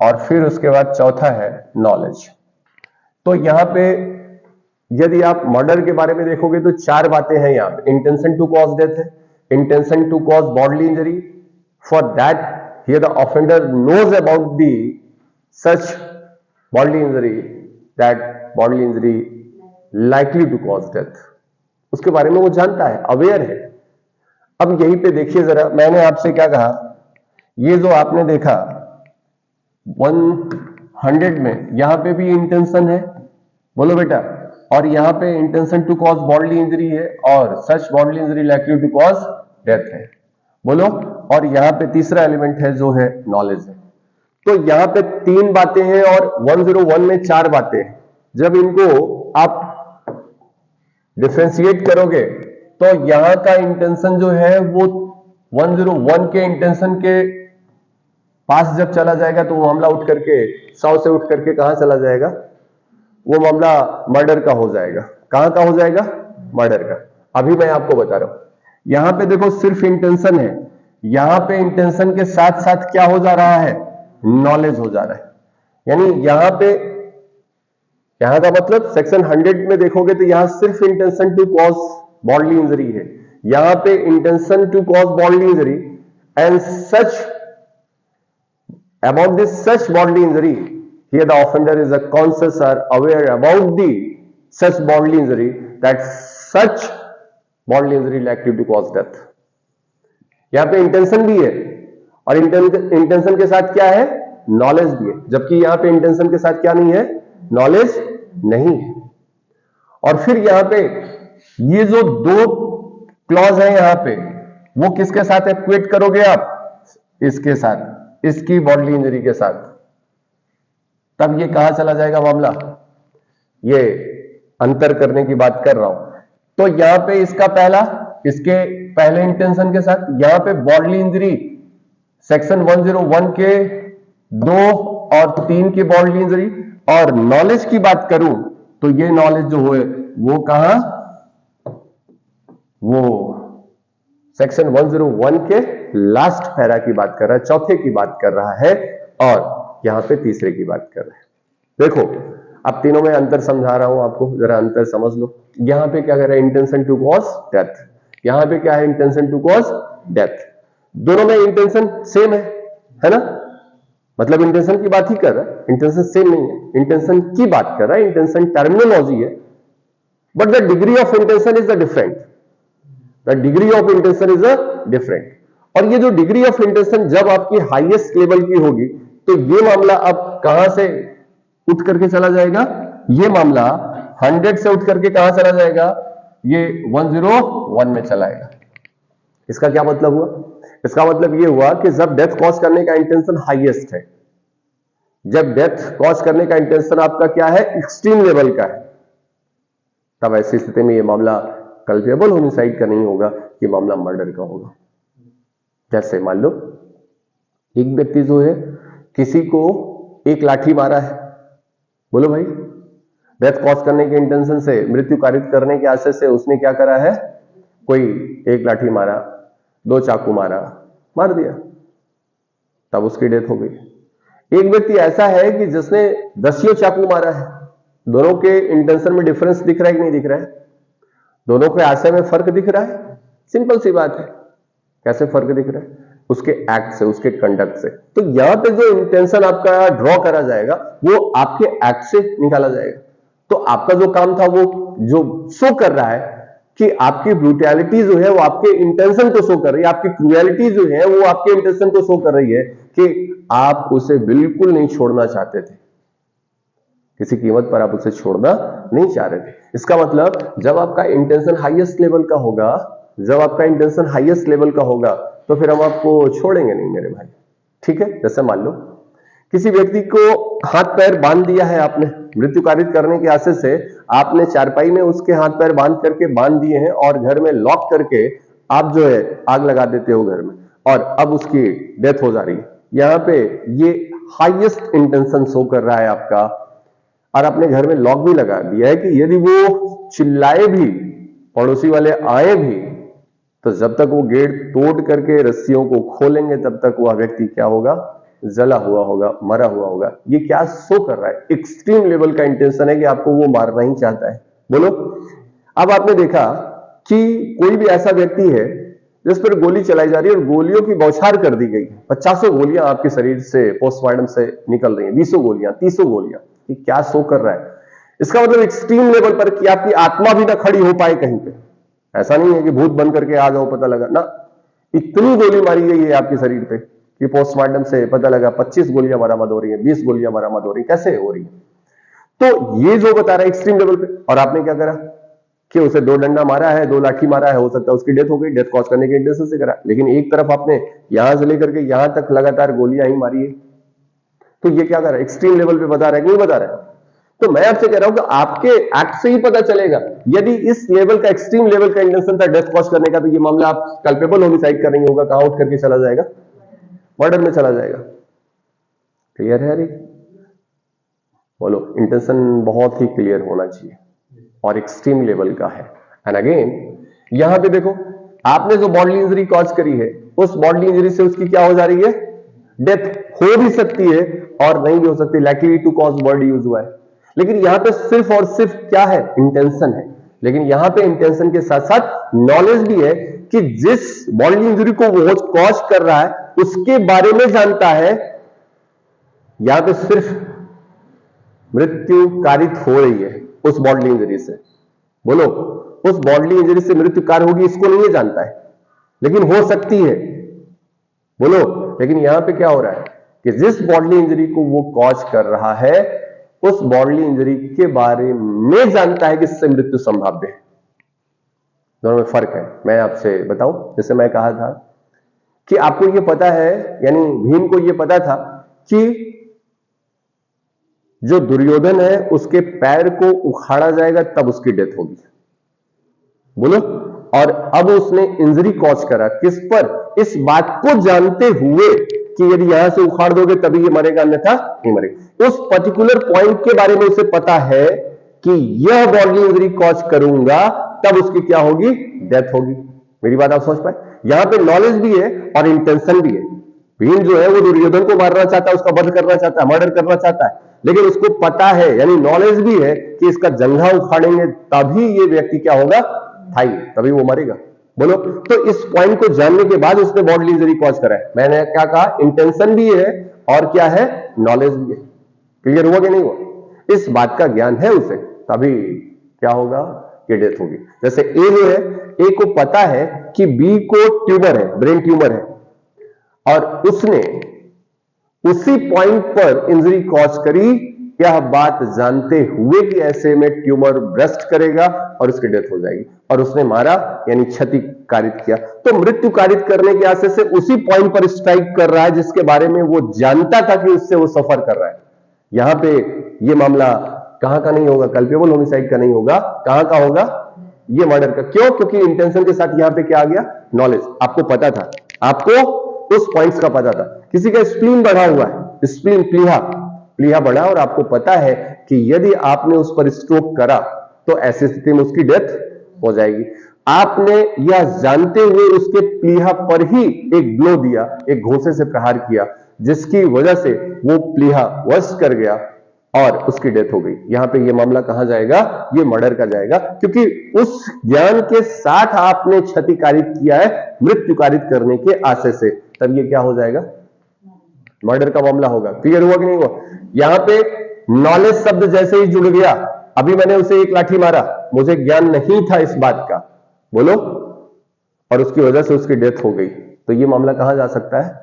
और फिर उसके बाद चौथा है नॉलेज। तो यहां पे यदि आप मर्डर के बारे में देखोगे तो 4 बातें हैं यहां पे। इंटेंशन टू कॉज डेथ है, intention to cause bodily injury, for that here the offender knows about the such bodily injury, that bodily injury likely to cause death, उसके बारे में वो जानता है, अवेयर है। अब यहीं पे देखिए जरा, मैंने आपसे क्या कहा, ये जो आपने देखा 100 में यहां पे भी इंटेंशन है, बोलो बेटा, और यहां पे intention to cause bodily injury है और such bodily injury likely to cause death है, बोलो। और यहां पे तीसरा एलिमेंट है जो है नॉलेज है। तो यहां पे 3 बातें हैं और 101 में 4 बातें हैं। जब इनको आप डिफरेंशिएट करोगे तो यहां का इंटेंशन जो है वो 101 के इंटेंशन के पास जब चला जाएगा तो वो मामला उठ करके 100 से उठ करके कहां चला जाएगा? वो मामला मर्डर का हो जाएगा। कहां का हो जाएगा? मर्डर का। अभी मैं आपको बता रहा हूं, यहां पे देखो सिर्फ इंटेंशन है, यहां पे इंटेंशन के साथ साथ क्या हो जा रहा है? नॉलेज हो जा रहा है। यानी यहां पे, यहां का मतलब सेक्शन 100 में देखोगे तो यहां सिर्फ intention to cause bodily injury है, यहां पे intention to cause bodily injury and such about this such bodily injury, here the offender is a conscious or aware about the such bodily injury, that such bodily injury likely to cause death। यहां पे intention भी है और intention के साथ क्या है? Knowledge भी है, जबकि यहां पे इंटेंशन के साथ क्या नहीं है? नॉलेज नहीं है। और फिर यहां पे ये जो 2 क्लॉज है यहां पे, वो किसके साथ इक्वेट करोगे आप? इसके साथ, इसकी बॉडली इंजरी के साथ, तब ये कहां चला जाएगा मामला? ये अंतर करने की बात कर रहा हूं। तो यहां पे इसका पहला, इसके पहले इंटेंशन के साथ, यहां पे बॉडली इंजरी सेक्शन 101 के 2 और 3 की बॉडली इंजरी। और नॉलेज की बात करूं तो ये नॉलेज जो है वो कहां? वो सेक्शन 101 के लास्ट पैरा की बात कर रहा है, चौथे की बात कर रहा है और यहां पे तीसरे की बात कर रहा है। देखो अब तीनों में अंतर समझा रहा हूं आपको, जरा अंतर समझ लो। यहां पे क्या कर रहा है, इंटेंशन टू कॉज डेथ। यहां पे क्या है, इंटेंशन टू कॉज डेथ। दोनों में इंटेंशन सेम है ना, मतलब इंटेंशन की बात ही कर रहा है, इंटेंशन सेम नहीं है, इंटेंशन की बात कर रहा है, इंटेंशन टर्मिनोलॉजी है, but the degree of intention is the different. The degree of intention is a different. और ये जो डिग्री ऑफ इंटेंशन जब आपकी हाईएस्ट लेवल की होगी तो ये मामला अब कहां से उठ करके चला जाएगा, ये मामला 100 से उठ करके कहां चला जाएगा, ये 101 में चला आएगा। इसका क्या मतलब हुआ, इसका मतलब ये हुआ कि जब डेथ कॉज करने का इंटेंशन हाईएस्ट है, जब डेथ कॉज करने का इंटेंशन आपका क्या है, एक्सट्रीम लेवल का है, तब ऐसी स्थिति में ये मामला कल्पेबल होमिसाइड का नहीं होगा, ये मामला मर्डर का होगा। जैसे मान लो एक व्यक्ति जो है किसी को एक लाठी मारा है, बोलो भाई, डेथ कॉज करने के इंटेंशन से, मृत्यु कारित करने के आशय से उसने क्या करा है, कोई एक लाठी मारा, 2 चाकू मारा, मार दिया, तब उसकी डेथ हो गई। एक व्यक्ति ऐसा है कि जिसने 10 चाकू मारा है, दोनों के इंटेंशन में डिफरेंस दिख रहा है कि नहीं दिख रहा है, दोनों के आशय में फर्क दिख रहा है, सिंपल सी बात है। कैसे फर्क दिख रहा है, उसके एक्ट से, उसके कंडक्ट से। तो यहां पे जो इंटेंशन आपका ड्रॉ करा जाएगा वो आपके एक्ट से निकाला जाएगा। तो आपका जो काम था वो जो शो कर रहा है कि आपकी ब्रूटैलिटी जो है वो आपके इंटेंशन को शो कर रही है, आपकी क्रूएलिटी जो है वो आपके इंटेंशन को शो कर रही है कि आप उसे बिल्कुल नहीं छोड़ना चाहते थे, किसी कीमत पर आप उसे छोड़ना नहीं चाह रहे थे। इसका मतलब जब आपका इंटेंशन हाईएस्ट लेवल का होगा, जब आपका इंटेंशन हाईएस्ट लेवल का होगा तो फिर हम आपको छोड़ेंगे नहीं मेरे भाई, ठीक है। जैसे मान लो किसी व्यक्ति को हाथ पैर बांध दिया है आपने, मृत्यु कारित करने के आशय से आपने चारपाई में उसके हाथ पैर बांध दिए हैं और घर में लॉक करके आप जो है आग लगा देते हो घर में, और अब उसकी डेथ हो जा रही है। यहां पे ये हाईएस्ट इंटेंशन शो कर रहा है आपका, और अपने घर में लॉक भी लगा दिया है कि यदि वो चिल्लाए भी, पड़ोसी वाले आए भी, तो जब तक वो गेट तोड़ करके रस्सियों को खोलेंगे तब तक वह व्यक्ति क्या होगा, जला हुआ होगा, मरा हुआ होगा। ये क्या शो कर रहा है, एक्सट्रीम लेवल का इंटेंशन है कि आपको वो मारना ही चाहता है। बोलो, अब आपने देखा कि कोई भी ऐसा व्यक्ति है जिस पर गोली चलाई जा रही है और गोलियों की बौछार कर दी गई, 50 गोलियां आपके शरीर से पोस्टमार्टम से निकल रही हैं, 20 गोलियां, 30 गोलियां, ये क्या शो कर रहा है? इसका मतलब एक्सट्रीम लेवल पर कि आपकी आत्मा भी ना खड़ी हो पाए कहीं पे। ऐसा नहीं है कि भूत बन करके आ जाओ पता लगा ना, इतनी गोली मारी गई है आपके शरीर पे कि पोस्टमार्टम से पता लगा 25 गोलियां बरामद हो रही है, 20 गोलियां बरामद हो रही है। कैसे हो रही है? तो ये जो बता रहा है एक्सट्रीम लेवल पे, और आपने क्या करा कि उसे 2 डंडा मारा है, 2 लाठी मारा है, हो सकता है उसकी डेथ हो गई, डेथ कॉज करने के इंटेंशन से करा। लेकिन एक तरफ आपने यहां से लेकर के यहां तक लगातार गोलियां ही मारी है, तो ये क्या कर रहा है, एक्सट्रीम लेवल पे बता रहा है कि नहीं बता रहा है? तो मैं आपसे कह रहा हूं कि आपके एक्ट से ही पता चलेगा, यदि इस लेवल का, एक्सट्रीम लेवल का इंटेंशन था डेथ कॉज करने का, तो ये मामला आप कल्पेबल होमिसाइड का नहीं होगा, कहां आउट करके चला जाएगा, मर्डर में चला जाएगा। क्लियर है यार? बोलो, इंटेंशन बहुत ही क्लियर होना चाहिए और एक्सट्रीम लेवल का है। एंड अगेन यहां पे देखो, आपने जो बॉडली इंजरी कॉज करी है, उस बॉडली इंजरी से उसकी क्या हो जा रही है, डेथ हो भी सकती है और नहीं भी हो सकती, likely to cause word use हुआ है। लेकिन यहां पे सिर्फ और सिर्फ क्या है, इंटेंशन है। लेकिन यहां पे इंटेंशन के साथ साथ नॉलेज भी है कि जिस बॉडली इंजरी को वो कॉज कर रहा है उसके बारे में जानता है। यहां पे सिर्फ मृत्यु कारित हो रही है उस बॉडली इंजरी से। बोलो, उस बॉडली इंजरी से मृत्यु कार्य होगी इसको नहीं जानता है, लेकिन हो सकती है। बोलो, लेकिन यहां पे क्या हो रहा है कि जिस बॉडली इंजरी को वो कॉज कर रहा है उस बॉडली इंजरी के बारे में जानता है कि इससे मृत्यु संभाव्य है। दोनों में फर्क है। मैं आपसे बताऊं, जैसे मैं कहा था कि आपको ये पता है, यानी भीम को ये पता था कि जो दुर्योधन है उसके पैर को उखाड़ा जाएगा तब उसकी डेथ होगी। बोलो, और अब उसने इंजरी कॉज करा किस पर, इस बात को जानते हुए कि यदि यहां से उखाड़ दोगे तभी ये मरेगा, अन्यथा नहीं मरेगा। उस पर्टिकुलर पॉइंट के बारे में उसे पता है कि यह बॉडली इंजरी कॉज करूंगा तब उसकी क्या होगी, डेथ होगी। मेरी बात आप समझ पाए? यहां पे नॉलेज भी है और इंटेंशन भी है। भीम जो है वो दुर्योधन को मारना चाहता है, उसका वध करना चाहता है, मर्डर करना चाहता है, लेकिन उसको पता है, यानी नॉलेज भी है कि इसका जंघा उखाड़ेंगे तभी ये व्यक्ति क्या होगा, थाई, तभी वो मरेगा। बोलो, तो इस पॉइंट को जानने के बाद उसने बॉडीली इंजरी कॉज करा है। मैंने क्या कहा, इंटेंशन भी है और क्या है, नॉलेज भी है। क्लियर हुआ कि नहीं हुआ? इस बात का ज्ञान है उसे, तभी क्या होगा, कि डेथ होगी। जैसे ए जो है, ए को पता है कि बी को ट्यूमर है, ब्रेन ट्यूमर है, और उसने उसी पॉइंट पर इंजरी कॉज करी, यह बात जानते हुए कि ऐसे में ट्यूमर ब्रस्ट करेगा और उसकी डेथ हो जाएगी, और उसने मारा यानी क्षति कारित किया। तो मृत्यु कारित करने के आशय से उसी पॉइंट पर स्ट्राइक कर रहा है जिसके बारे में वो जानता था कि उससे वो सफर कर रहा है। यहां पे ये मामला कहां का नहीं होगा, कल्पेबल होमिसाइड का नहीं होगा, कहां का होगा, ये मर्डर का। क्यों? क्योंकि इंटेंशन के साथ यहां पे क्या आ गया, नॉलेज। आपको पता था, आपको उस पॉइंट्स का पता था। किसी का स्प्लीन बढ़ा हुआ है, स्प्लीन प्लीहा प्लीहा बढ़ा, और आपको पता है कि यदि आपने उस पर स्ट्रोक करा तो ऐसी स्थिति में उसकी डेथ हो जाएगी। आपने यह जानते हुए उसके प्लीहा पर ही एक ब्लो दिया, एक घोंसे से प्रहार किया, जिसकी वजह से वो प्लीहा वश कर गया और उसकी डेथ हो गई। यहां पे ये मामला कहां जाएगा, ये मर्डर का जाएगा, क्योंकि उस ज्ञान के साथ आपने क्षति कारित किया है मृत्यु कारित करने के आशय से, तब ये क्या हो जाएगा, मर्डर का मामला होगा। क्लियर हुआ कि नहीं हुआ? यहां पे नॉलेज शब्द जैसे ही जुड़ गया, अभी मैंने उसे एक लाठी मारा, मुझे ज्ञान नहीं था इस बात का, बोलो, और उसकी वजह से उसकी डेथ हो गई, तो ये मामला कहां जा सकता है,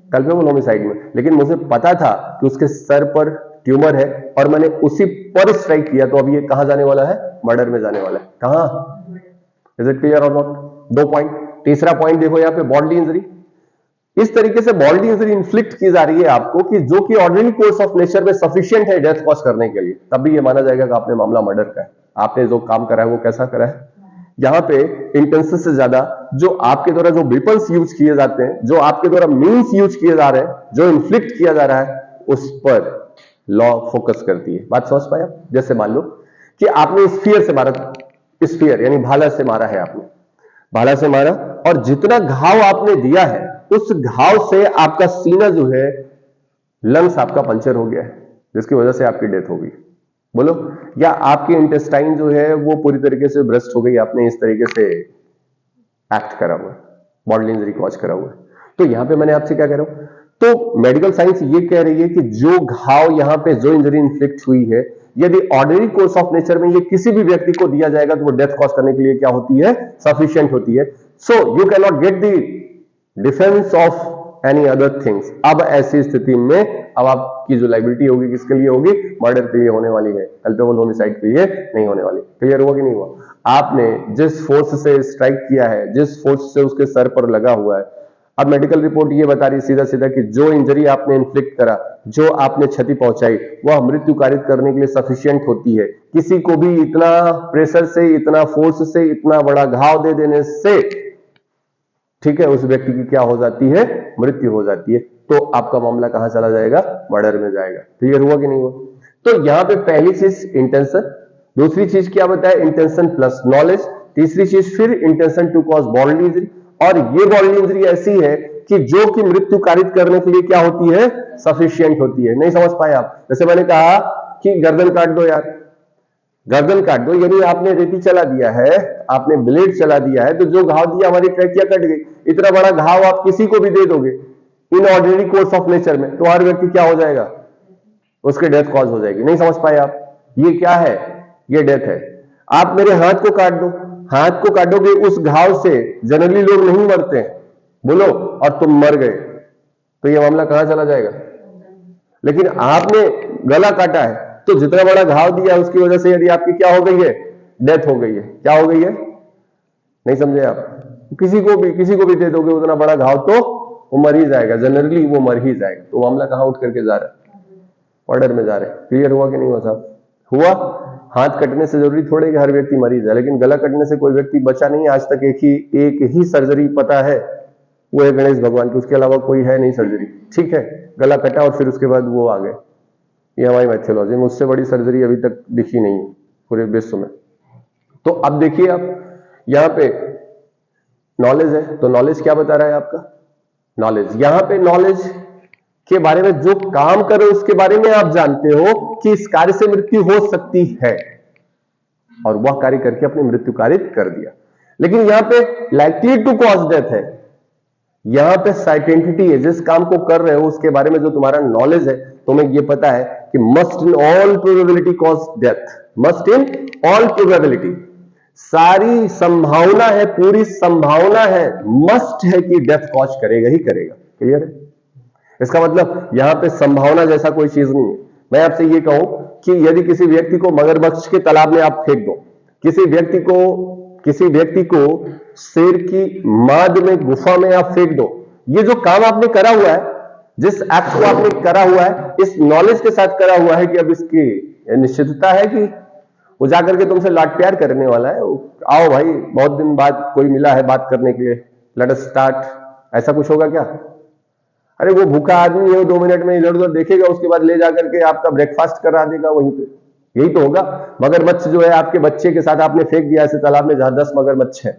कल्पेबल होमिसाइड में। लेकिन मुझे पता था कि उसके सर पर ट्यूमर है और मैंने उसी पर स्ट्राइक किया, तो अब ये कहां जाने वाला है, मर्डर में जाने वाला है। कहां, इज इट क्लियर और नॉट? दो पॉइंट। तीसरा पॉइंट देखो यहां पे, बॉडली इंजरी। इस तरीके से बॉडली इंजरी इन्फ्लिक्ट की जा रही है आपको कि जो कि ऑर्डिनरी कोर्स ऑफ नेचर में सफिशिएंट है डेथ कॉज करने के लिए, तब भी ये माना जाएगा कि आपने मामला मर्डर का है। आपने जो काम करा है वो कैसा करा है, यहां पे इंटेंशन से ज्यादा जो आपके द्वारा जो वेपन्स यूज किए जाते हैं, जो आपके द्वारा मीन्स यूज किए जा रहे हैं, जो इन्फ्लिक्ट किया जा रहा है, उस पर लॉ फोकस करती है। बात समझ पाए आप? जैसे मान लो कि आपने स्फीयर से मारा, स्फीयर यानी भाला से मारा है, आपने भाला से मारा, और जितना घाव आपने दिया है उस घाव से आपका सीना जो है, लंग्स आपका पंचर हो गया है, जिसकी वजह से आपकी डेथ हो गई। बोलो, या आपकी इंटेस्टाइन जो है वो पूरी तरीके से ब्रस्ट हो गई, आपने इस तरीके से एक्ट करा हुआ है, बॉडली इंजरी कॉज करा हुआ है। तो यहां पे मैंने आपसे क्या कह रहा हूं, तो मेडिकल साइंस ये कह रही है कि जो घाव यहां पे जो इंजरी इन्फ्लिक्ट हुई है, यदि ऑर्डिनरी कोर्स ऑफ नेचर में ये किसी भी व्यक्ति को दिया जाएगा तो वो डेथ कॉज करने के लिए क्या होती है, सफिशिएंट होती है। So you can not get the defence of any other things. अब ऐसी स्थिति में अब आपकी जो लाइबिलिटी होगी किसके लिए होगी, मर्डर के लिए होने वाली है, कल्पेबल होमिसाइड के लिए नहीं होने वाली। क्लियर हुआ कि नहीं हुआ? आपने जिस फोर्स से स्ट्राइक किया है, जिस फोर्स से उसके सर पर लगा हुआ है, अब मेडिकल रिपोर्ट ये बता रही सीधा सीधा कि जो इंजरी आपने इन्फ्लिक्ट करा, जो आपने क्षति पहुंचाई, वह मृत्यु कारित करने के लिए सफिशिएंट होती है। किसी को भी इतना प्रेशर से, इतना फोर्स से, इतना बड़ा घाव दे देने से, ठीक है, उस व्यक्ति की क्या हो जाती है, मृत्यु हो जाती है। तो आपका मामला कहां चला जाएगा, मर्डर में जाएगा। क्लियर हुआ कि नहीं हुआ? तो यहां पे पहली चीज इंटेंशन, दूसरी चीज क्या बताया, इंटेंशन प्लस नॉलेज, तीसरी चीज फिर intention to cause bodily injury. और ये बॉडली इंजरी ऐसी है कि जो कि मृत्यु कारित करने के लिए क्या होती है, सफिशिएंट होती है। नहीं समझ पाए आप? जैसे मैंने कहा कि गर्दन काट दो यार, गर्दन काट दो, यानी आपने रेती चला दिया है, आपने ब्लेड चला दिया है, तो जो घाव दिया हमारी ट्रैकिया कट गई। इतना बड़ा घाव आप किसी को भी दे दोगे in ordinary course of nature में, तो हर व्यक्ति क्या हो जाएगा, उसकी डेथ कॉज हो जाएगी। नहीं समझ पाए आप? ये क्या है, ये डेथ है। आप मेरे हाथ को काट दो, हाथ को काटोगे, उस घाव से जनरली लोग नहीं मरते हैं, बोलो, और तुम मर गए, तो ये मामला कहां चला जाएगा। लेकिन आपने गला काटा है, तो जितना बड़ा घाव दिया उसकी वजह से यदि आपकी क्या हो गई है, डेथ हो गई है। क्या हो गई है, नहीं समझे आप? किसी को भी दे दोगे उतना बड़ा घाव, तो वो मर ही जाएगा, जनरली वो मर ही जाएगा। तो मामला कहां उठ करके जा रहा है, ऑर्डर में जा रहे हैं। क्लियर हुआ कि नहीं हुआ साहब? हुआ। हाथ कटने से जरूरी थोड़े कि हर व्यक्ति मरी जाए, लेकिन गला कटने से कोई व्यक्ति बचा नहीं। आज तक एक ही सर्जरी पता है, वो है गणेश भगवान की, उसके अलावा कोई है नहीं सर्जरी। ठीक है, गला कटा और फिर उसके बाद वो आ गए, ये हमारी मैथोलॉजी में उससे बड़ी सर्जरी अभी तक दिखी नहीं पूरे विश्व में। तो अब देखिए आप यहां पे नॉलेज है, तो नॉलेज क्या बता रहा है आपका? नॉलेज, यहां पे नॉलेज के बारे में जो काम करो उसके बारे में आप जानते हो कि इस कार्य से मृत्यु हो सकती है, और वह कार्य करके अपनी मृत्यु कारित कर दिया। लेकिन यहां पे लाइकली टू कॉज डेथ है, यहां पे सर्टेनिटी है, जिस काम को कर रहे हो उसके बारे में जो तुम्हारा नॉलेज है, तुम्हें यह पता है कि must in all probability cause death, must in all probability, सारी संभावना है, पूरी संभावना है, मस्ट है कि डेथ कॉज करेगा ही करेगा। क्लियर है? इसका मतलब यहां पे संभावना जैसा कोई चीज नहीं है। मैं आपसे ये कहूं कि यदि किसी व्यक्ति को मगरमच्छ के तालाब में आप फेंक दो, किसी व्यक्ति को शेर की माद में, गुफा में आप फेंक दो, ये जो काम आपने करा हुआ है, जिस एक्ट को आपने करा हुआ है, इस नॉलेज के साथ करा हुआ है कि अब इसकी निश्चितता है कि वो जाकर के तुमसे लाड प्यार करने वाला है, आओ भाई बहुत दिन बाद कोई मिला है बात करने के लिए, लेट अस स्टार्ट, ऐसा कुछ होगा क्या? अरे वो भूखा आदमी है, 2 मिनट में इधर उधर देखेगा, उसके बाद ले जाकर के आपका ब्रेकफास्ट करा देगा वहीं पे, यही तो होगा। मगरमच्छ जो है आपके बच्चे के साथ आपने फेंक दिया ऐसे तालाब में जहां 10 मगरमच्छ है,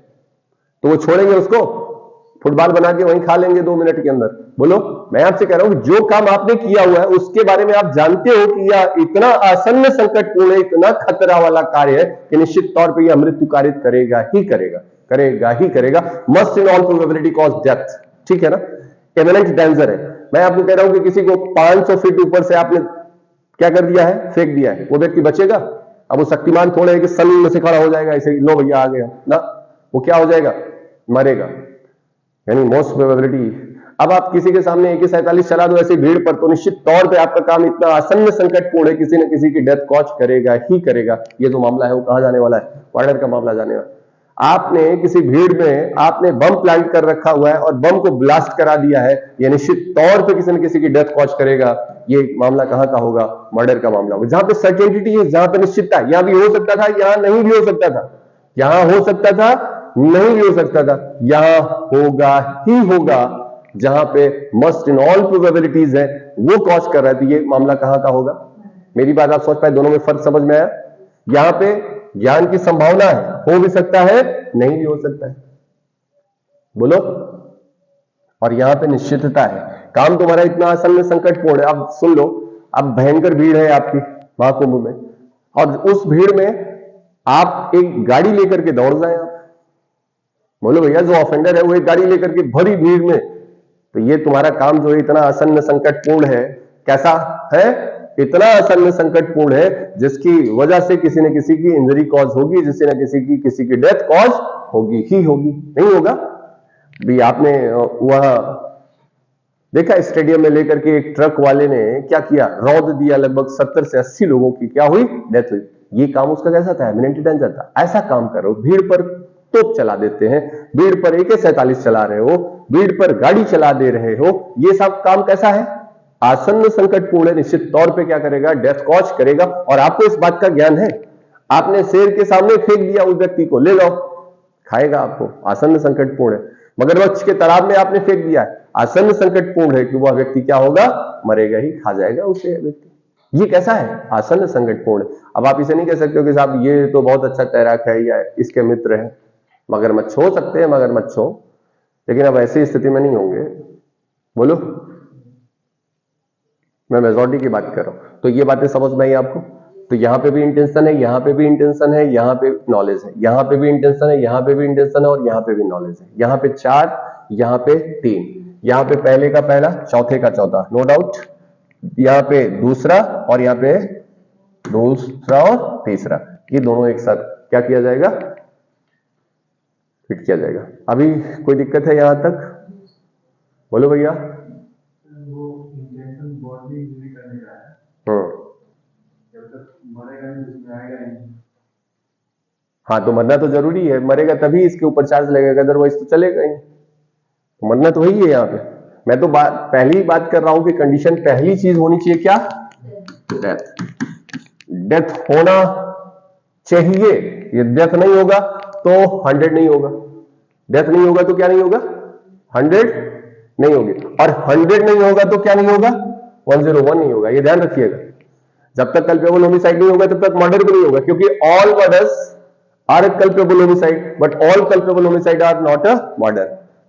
तो वो छोड़ेंगे उसको? फुटबॉल बना के वहीं खा लेंगे 2 मिनट के अंदर? बोलो। मैं आपसे कह रहा हूं जो काम आपने किया हुआ है उसके बारे में आप जानते हो कि यह इतना आसन्न संकटपूर्ण है, इतना खतरा वाला कार्य है कि निश्चित तौर पर यह मृत्यु कारित करेगा ही करेगा, करेगा ही करेगा। Must in all probability cause death, ठीक है ना? इमिनेंट डेंजर है। मैं आपको कह रहा हूं कि किसी को 500 फीट ऊपर से आपने क्या कर दिया है, फेंक दिया है, वो व्यक्ति बचेगा? अब वो शक्तिमान थोड़े है कि सन्न से खड़ा हो जाएगा ऐसे, लो भैया आ गया ना, वो क्या हो जाएगा? मरेगा। यानी मोस्ट प्रोबेबिलिटी। अब आप किसी के सामने AK-47 चला दो ऐसी भीड़ पर, तो निश्चित तौर पे आपका काम इतना आसन्न संकटपूर्ण है, किसी न किसी की डेथ कॉज करेगा ही करेगा। ये जो मामला है वो कहां जाने वाला है? मर्डर का मामला जाने वाला है। आपने किसी भीड़ में आपने बम प्लांट कर रखा हुआ है और बम को ब्लास्ट करा दिया है, यह निश्चित तौर पे किसी न किसी की डेथ कॉज करेगा। ये मामला कहां का होगा? मर्डर का मामला होगा, जहां पे सर्टेनिटी है, जहां पे निश्चितता है। यहां भी हो सकता था, यहां नहीं भी हो सकता था, यहां हो सकता था, नहीं भी हो सकता था, यहां होगा ही होगा। जहां पे मस्ट इन ऑल प्रोबेबिलिटीज है वो कॉज कर रहा है, तो ये मामला कहां का होगा? मेरी बात आप सोच पाए? दोनों में फर्क समझ में आया? यहां पे ज्ञान की संभावना है, हो भी सकता है, नहीं भी हो सकता है, बोलो। और यहां पे निश्चितता है, काम तुम्हारा इतना आसन्न संकटपूर्ण है। अब सुन लो, अब भयंकर भीड़ है आपकी महाकुंभ में, और उस भीड़ में आप एक गाड़ी लेकर के दौड़ जाए आप, बोलो भैया जो ऑफेंडर है वो एक गाड़ी लेकर के भरी भीड़ में, तो ये तुम्हारा काम जो है इतना आसन्न संकटपूर्ण है। कैसा है? इतना आसन्न संकटपूर्ण है जिसकी वजह से किसी न किसी की इंजरी कॉज होगी, किसी न किसी की डेथ कॉज होगी ही होगी, नहीं होगा? भी आपने वहां देखा स्टेडियम में लेकर के एक ट्रक वाले ने क्या किया? रौद दिया, लगभग 70 से 80 लोगों की क्या हुई? डेथ हुई। ये काम उसका कैसा था? इमिनेंट डेंजर था। ऐसा काम करो, भीड़ पर तोप चला देते हैं, भीड़ पर AK-47 चला रहे हो, भीड़ पर गाड़ी चला दे रहे हो, ये सब काम कैसा है? आसन्न संकटपूर्ण है, निश्चित तौर पे क्या करेगा? डेथ कॉज करेगा। और आपको इस बात का ज्ञान है, आपने शेर के सामने फेंक दिया उस व्यक्ति को, ले लो, खाएगा आपको, आसन्न संकटपूर्ण है। मगरमच्छ के तालाब में आपने फेंक दिया है, आसन्न संकटपूर्ण है कि वह व्यक्ति क्या होगा? मरेगा ही, खा जाएगा उसे व्यक्ति। ये कैसा है? आसन्न संकटपूर्ण। अब आप इसे नहीं कह सकते हो कि साहब ये तो बहुत अच्छा तैराक है या इसके मित्र है। मगरमच्छ हो सकते हैं, मगरमच्छ हो, लेकिन अब ऐसी स्थिति में नहीं होंगे, बोलो। मैं मेजॉरिटी की बात कर रहा हूं, तो ये बातें समझ में आई आपको? तो यहां पे भी इंटेंशन है, यहां पे भी इंटेंशन है, यहां पे नॉलेज है, यहां पे भी इंटेंशन है, यहां पे भी इंटेंशन है, और यहां पे भी नॉलेज है। यहां पे 4, यहां पे 3, यहां पे पहले का पहला, चौथे का चौथा, नो डाउट। यहां पे दूसरा, और यहां पे दूसरा और तीसरा, ये दोनों एक साथ क्या किया जाएगा? फिट किया जाएगा। अभी कोई दिक्कत है यहां तक? बोलो भैया। वो इंटेंशन बॉडी यूज करने का है, जब तक मरेगा नहीं उसमें आएगा नहीं। हाँ, तो मरना तो जरूरी है, मरेगा तभी इसके ऊपर चार्ज लगेगा, अदरवाइज तो चलेगा ही। तो मरना तो वही है यहाँ पे। मैं तो पहली बात कर रहा हूं कि कंडीशन पहली चीज होनी चाहिए क्या? डेथ। डेथ होना चाहिए। ये डेथ नहीं होगा तो 100 नहीं होगा, डेथ नहीं होगा तो क्या नहीं होगा? 100 नहीं होगी, और 100 नहीं होगा तो क्या नहीं होगा? 101 नहीं होगा। ये ध्यान रखिएगा, जब तक कल्पेबल होमिसाइड नहीं होगा तब तक मर्डर भी नहीं होगा, क्योंकि all murders are a culpable homicide, but all culpable homicide are not a murder.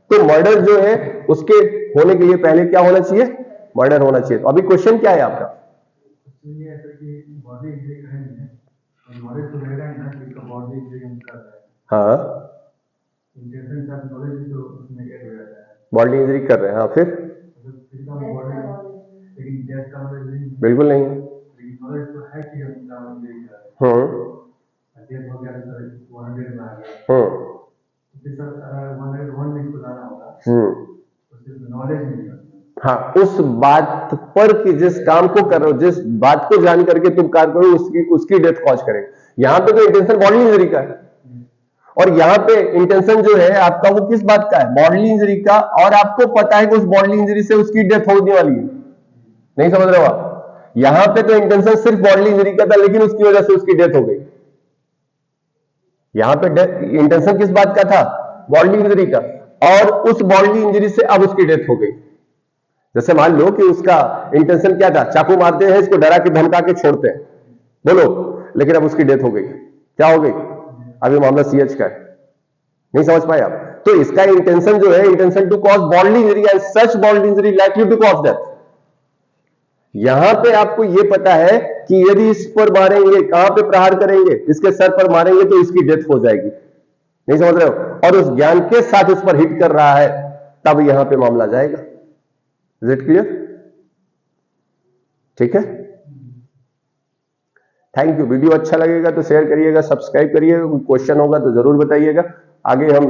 तो मर्डर जो है उसके होने के लिए पहले क्या होना चाहिए? मर्डर होना चाहिए। तो अभी क्वेश्चन क्या है आपका? ये ऐसा कि बॉडी इंजरी का नहीं है, नॉलेज तो रहेगा ही ना कि बॉडी इंजरी हम कर रहे हैं। हाँ, इंटेंशन से आप नॉलेज भी तो उसमें ऐड हो जाता है। बॉडी इंजरी कर रहे हैं, हाँ फिर लेकिन डेथ का नॉलेज नहीं, बिल्कुल नहीं। लेकिन नॉलेज तो है कि हम इंजरी कर रहे हैं। डेथ हो गया तो 100 में आ गया, फिर सर अगर 101 में इसको लाना होगा तो सिर्फ नॉलेज नहीं है। हाँ, उस बात पर कि जिस काम को कर रहे हो, जिस बात को जान करके तुम कार्य करो, उसकी डेथ कॉज करेगा। यहां पे तो इंटेंशन बॉडी इंजरी का है, और यहां पे इंटेंशन जो है आपका वो किस बात का है? बॉडली इंजरी का। और आपको पता है कि उस बॉडली इंजरी से उसकी डेथ होने वाली है। नहीं समझ रहे हो आप? यहां पे तो इंटेंशन सिर्फ बॉडली इंजरी का था, लेकिन उसकी वजह से उसकी डेथ हो गई। यहां पे इंटेंशन किस बात का था? बॉडली इंजरी का। और उस बॉडली इंजरी से अब उसकी डेथ हो गई। जैसे मान लो कि उसका इंटेंशन क्या था? चाकू मारते हैं, इसको डरा के धमका के छोड़ते हैं, बोलो, लेकिन अब उसकी डेथ हो गई। क्या हो गई? अभी मामला सीएच का है। नहीं समझ पाए आप? तो इसका इंटेंशन जो है, intention to cause bodily injury and such bodily injury likely to cause death. यहां पे आपको यह पता है कि यदि इस पर मारेंगे, कहां पे प्रहार करेंगे? इसके सर पर मारेंगे तो इसकी डेथ हो जाएगी। नहीं समझ रहे हो? और उस ज्ञान के साथ उस पर हिट कर रहा है, तब यहां पे मामला जाएगा। Is it clear? ठीक है, थैंक यू। वीडियो अच्छा लगेगा तो शेयर करिएगा, सब्सक्राइब करिएगा। कोई क्वेश्चन होगा तो जरूर बताइएगा। आगे हम